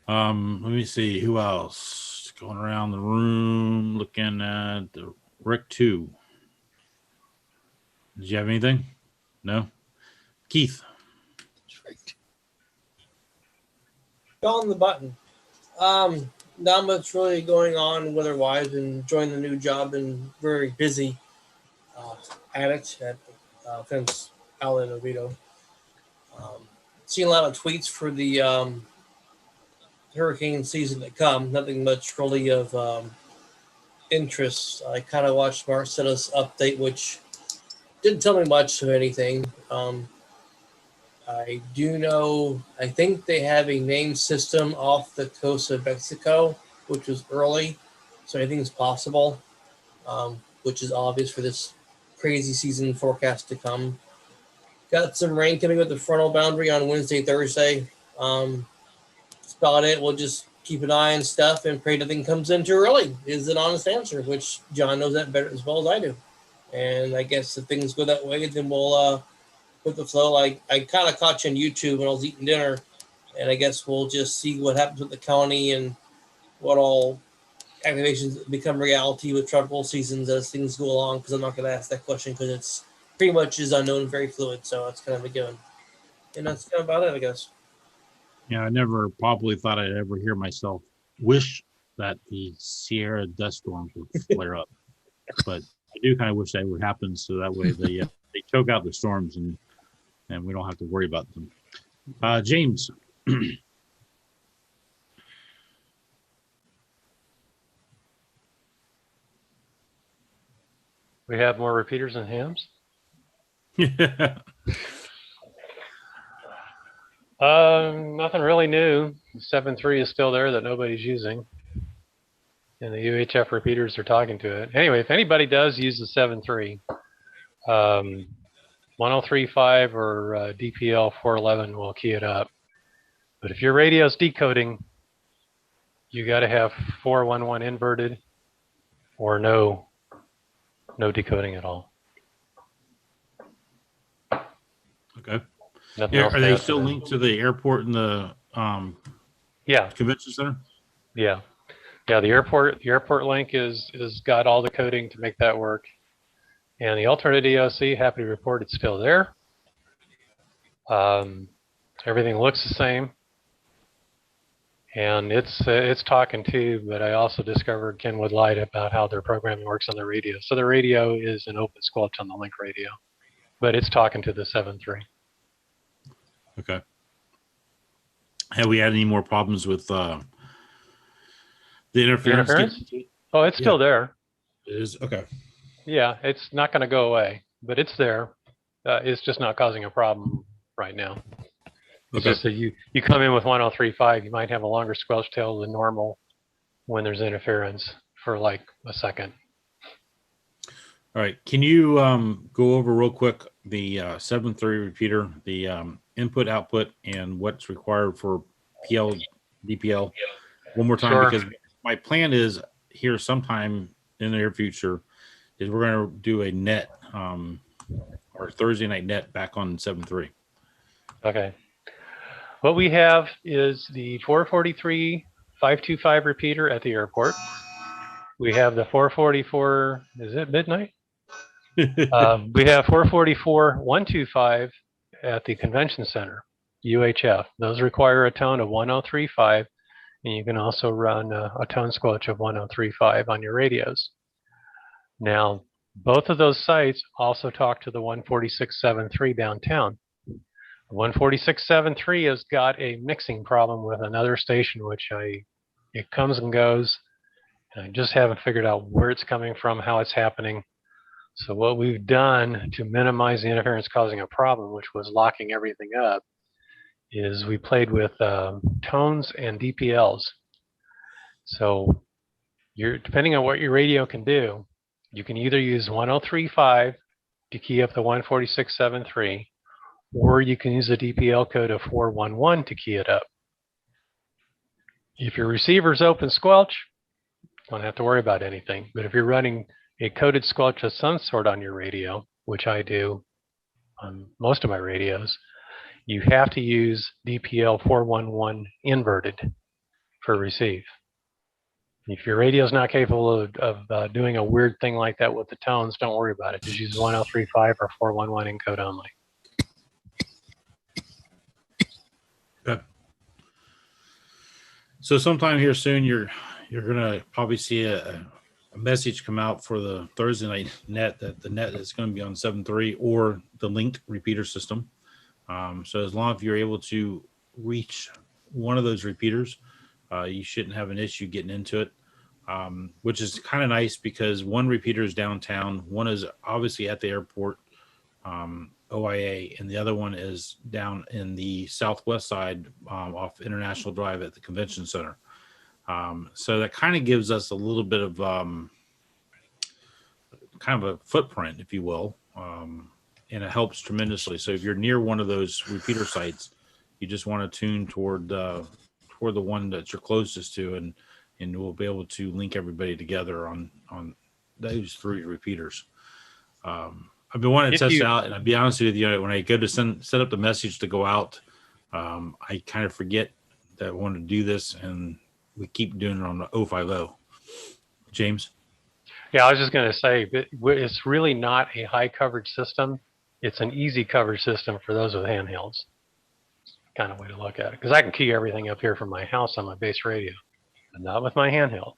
let me see who else going around the room looking at the Rick 2. Did you have anything? No, Keith. On the button. Not much really going on weather-wise, and enjoying the new job and very busy at it at Fence Outlet in Oviedo. Seeing a lot of tweets for the hurricane season to come. Nothing much really of interest. I kind of watched Marcella's update, which didn't tell me much of anything. I do know, I think they have a name system off the coast of Mexico, which was early, so anything's possible, which is obvious for this crazy season forecast to come. Got some rain coming with the frontal boundary on Wednesday, Thursday. That's about it. We'll just keep an eye on stuff and pray nothing comes in too early, is an honest answer, which John knows that better as well as I do. And I guess if things go that way, then we'll with the flow. Like I kind of caught you on YouTube when I was eating dinner, and I guess we'll just see what happens with the county and what all activations become reality with tropical seasons as things go along. Because I'm not going to ask that question because it's pretty much is unknown, very fluid. So it's kind of a given, and that's kind of about it, I guess. Yeah, I never probably thought I'd ever hear myself wish that the Sierra dust storms would flare up, but I do kind of wish that would happen so that way they choke out the storms and we don't have to worry about them. James. We have more repeaters and hams. Nothing really new. 7.3 is still there that nobody's using, and the UHF repeaters are talking to it. Anyway, if anybody does use the 7.3, 1035 or DPL 411 will key it up. But if your radio's decoding, you got to have 411 inverted or no decoding at all. Okay. Nothing else Are to they add still to that. linked to the airport and the convention center? Yeah. The airport link is got all the coding to make that work. And the alternate EOC, happy to report it's still there. Everything looks the same. And it's talking too, but I also discovered Kenwood lied about how their programming works on the radio. So the radio is an open squelch on the link radio, but it's talking to the 7.3. Okay. Have we had any more problems with the interference? Oh, it's still there. It is? Okay. Yeah, it's not going to go away, but it's there. It's just not causing a problem right now. It's just that you come in with 1035, you might have a longer squelch tail than normal when there's interference for like a second. All right. Can you go over real quick the 7.3 repeater, the input, output, and what's required for PL, DPL one more time? Sure. Because my plan is here sometime in the near future is we're going to do a net or Thursday night net back on 7.3. Okay. What we have is the 443 525 repeater at the airport. We have the 444, is it midnight? We have 444 125 at the convention center, UHF. Those require a tone of 1035, and you can also run a tone squelch of 1035 on your radios. Now, both of those sites also talk to the 146.73 downtown. 146.73 has got a mixing problem with another station, which it comes and goes, and I just haven't figured out where it's coming from, how it's happening. So what we've done to minimize the interference causing a problem, which was locking everything up, is we played with tones and DPLs. So depending on what your radio can do, you can either use 1035 to key up the 146.73, or you can use the DPL code of 411 to key it up. If your receiver's open squelch, don't have to worry about anything. But if you're running a coded squelch of some sort on your radio, which I do on most of my radios, you have to use DPL 411 inverted for receive. If your radio is not capable of doing a weird thing like that with the tones, don't worry about it. Just use 1035 or 411 encode only. Okay. So sometime here soon, you're gonna probably see a message come out for the Thursday night net that the net is going to be on 7.3 or the linked repeater system. So as long as you're able to reach one of those repeaters, you shouldn't have an issue getting into it, which is kind of nice because one repeater is downtown, one is obviously at the airport, OIA, and the other one is down in the southwest side off International Drive at the convention center. So that kind of gives us a little bit of kind of a footprint, if you will, and it helps tremendously. So if you're near one of those repeater sites, you just want to tune toward the one that you're closest to, and we'll be able to link everybody together on those three repeaters. I've been wanting to test it out, and I'll be honest with you, when I go to set up the message to go out, I kind of forget that I want to do this, and we keep doing it on the 050. James? Yeah, I was just going to say, it's really not a high coverage system. It's an easy coverage system for those with handhelds. Kind of way to look at it, because I can key everything up here from my house on my base radio, but not with my handheld.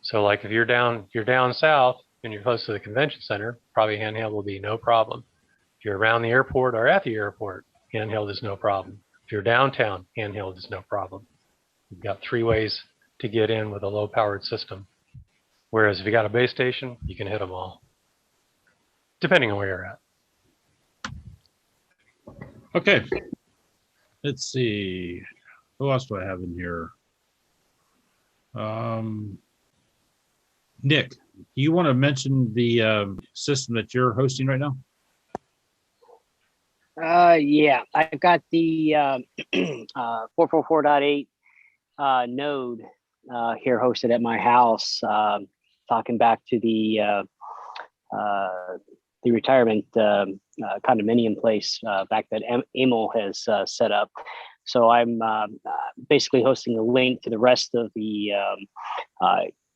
So like if you're down south and you're close to the convention center, probably handheld will be no problem. If you're around the airport or at the airport, handheld is no problem. If you're downtown, handheld is no problem. You've got 3 ways to get in with a low powered system. Whereas if you got a base station, you can hit them all, depending on where you're at. Okay. Let's see. Who else do I have in here? Nick, do you want to mention the system that you're hosting right now? Yeah, I've got the 444.8 node here hosted at my house, talking back to the retirement condominium place back that Emil has set up. So I'm basically hosting a link to the rest of the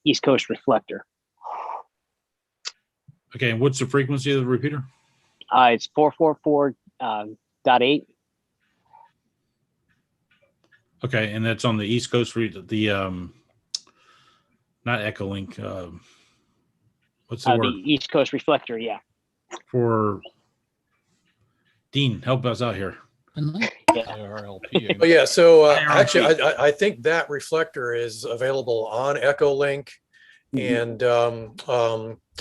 East Coast reflector. Okay, and what's the frequency of the repeater? It's 444.8. Okay, and that's on the East Coast, not Echolink. What's the word? The East Coast reflector, yeah. For Dean, help us out here. ARLP. Oh yeah, so actually, I think that reflector is available on Echolink, and I'm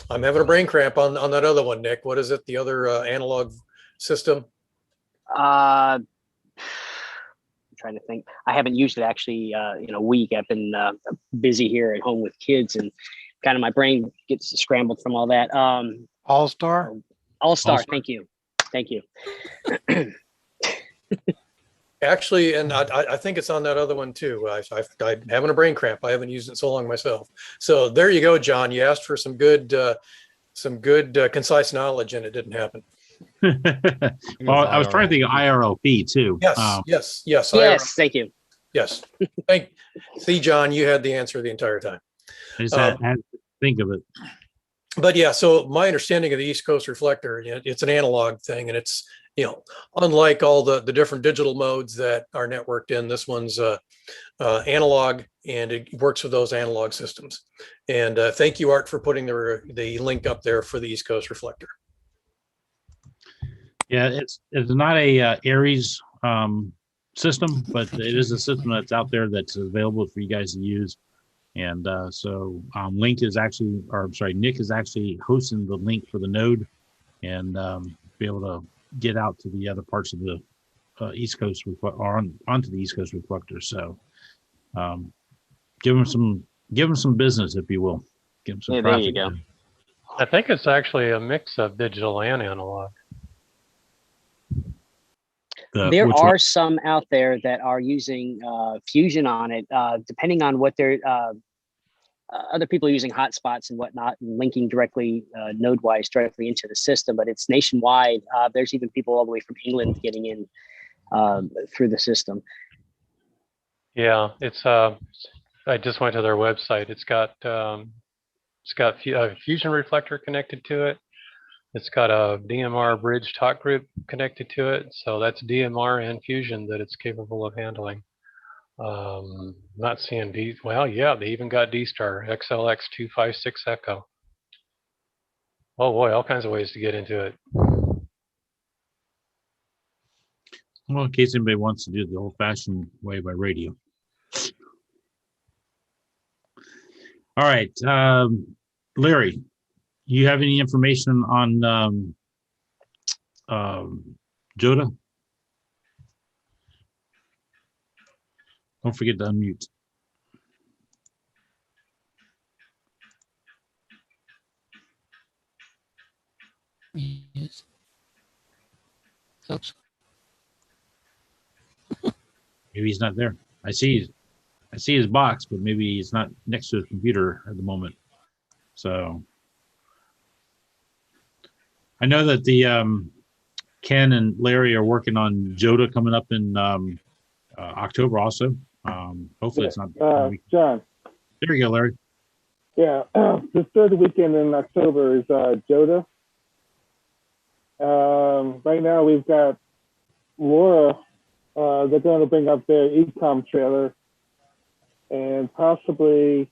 having a brain cramp on that other one, Nick. What is it? The other analog system? I'm trying to think. I haven't used it actually in a week. I've been busy here at home with kids, and kind of my brain gets scrambled from all that. All-Star? All-Star. Thank you. Actually, and I think it's on that other one too. I'm having a brain cramp. I haven't used it so long myself. So there you go, John. You asked for some good concise knowledge, and it didn't happen. Well, I was trying to think of IRLP too. Yes. Yes, thank you. Yes. See, John, you had the answer the entire time. I just had to think of it. But yeah, so my understanding of the East Coast reflector, it's an analog thing, and it's, unlike all the different digital modes that are networked in, this one's analog, and it works with those analog systems. And thank you, Art, for putting the link up there for the East Coast reflector. Yeah, it's not a ARES system, but it is a system that's out there that's available for you guys to use. And Nick is actually hosting the link for the node, and be able to get out to the other parts of the East Coast or onto the East Coast reflector. So give them some business, if you will. Give them some there traffic. you go. I think it's actually a mix of digital and analog. There which are one? some out there that are using Fusion on it, depending on what they're. Other people are using hotspots and whatnot, and linking directly node-wise directly into the system. But it's nationwide. There's even people all the way from England getting in through the system. Yeah, it's I just went to their website. It's got a Fusion reflector connected to it. It's got a DMR bridge talk group connected to it. So that's DMR and Fusion that it's capable of handling. Not seeing D. Well, yeah, they even got D-Star XLX256 Echo. Oh boy, all kinds of ways to get into it. Well, in case anybody wants to do it the old-fashioned way by radio. All right, Larry, you have any information on Joda? Don't forget to unmute. Yes. Oops. Maybe he's not there. I see his box, but maybe he's not next to his computer at the moment. So I know that the Ken and Larry are working on Joda coming up in October also. Hopefully it's not. John. There you go, Larry. Yeah, the third weekend in October is Joda. Right now we've got Laura. They're going to bring up their e-com trailer and possibly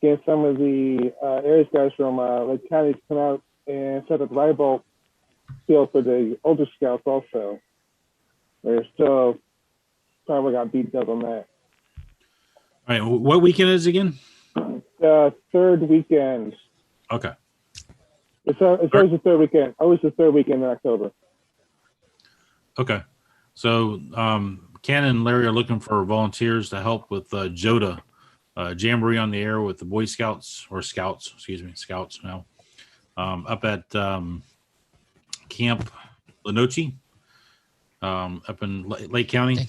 get some of the ARES guys from Lake County to come out and set up rival field for the older scouts also. We're still probably got details on that. All right, what weekend is it again? Third weekend. Okay. It's always the third weekend. Always the third weekend in October. Okay. So Ken and Larry are looking for volunteers to help with Joda Jamboree on the Air with the Boy Scouts or Scouts, excuse me, Scouts now, up at Camp Lenoche, up in Lake County.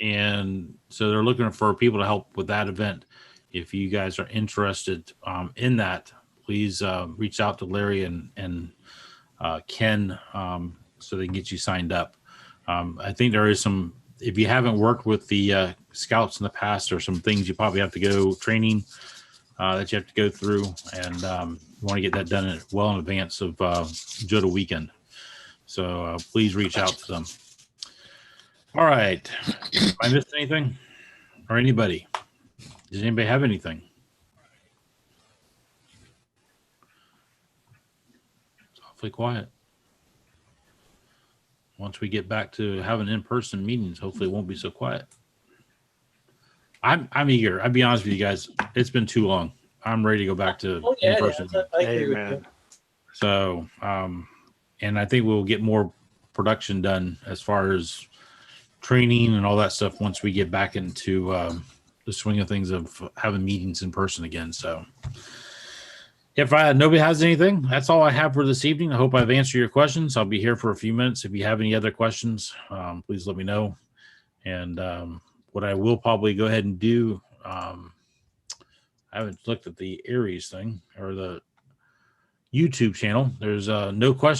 And so they're looking for people to help with that event. If you guys are interested in that, please reach out to Larry and Ken so they can get you signed up. I think there is some, if you haven't worked with the Scouts in the past, there are some things you probably have to go training that you have to go through, and you want to get that done well in advance of Joda weekend. So please reach out to them. All right. Have I missed anything or anybody? Does anybody have anything? It's awfully quiet. Once we get back to having in-person meetings, hopefully it won't be so quiet. I'm eager. I'll be honest with you guys. It's been too long. I'm ready to go back to in-person. I agree with you. So, and I think we'll get more production done as far as training and all that stuff once we get back into the swing of things of having meetings in person again. So if nobody has anything, that's all I have for this evening. I hope I've answered your questions. I'll be here for a few minutes. If you have any other questions, please let me know. And what I will probably go ahead and do, I haven't looked at the ARES thing or the YouTube channel. There's no question.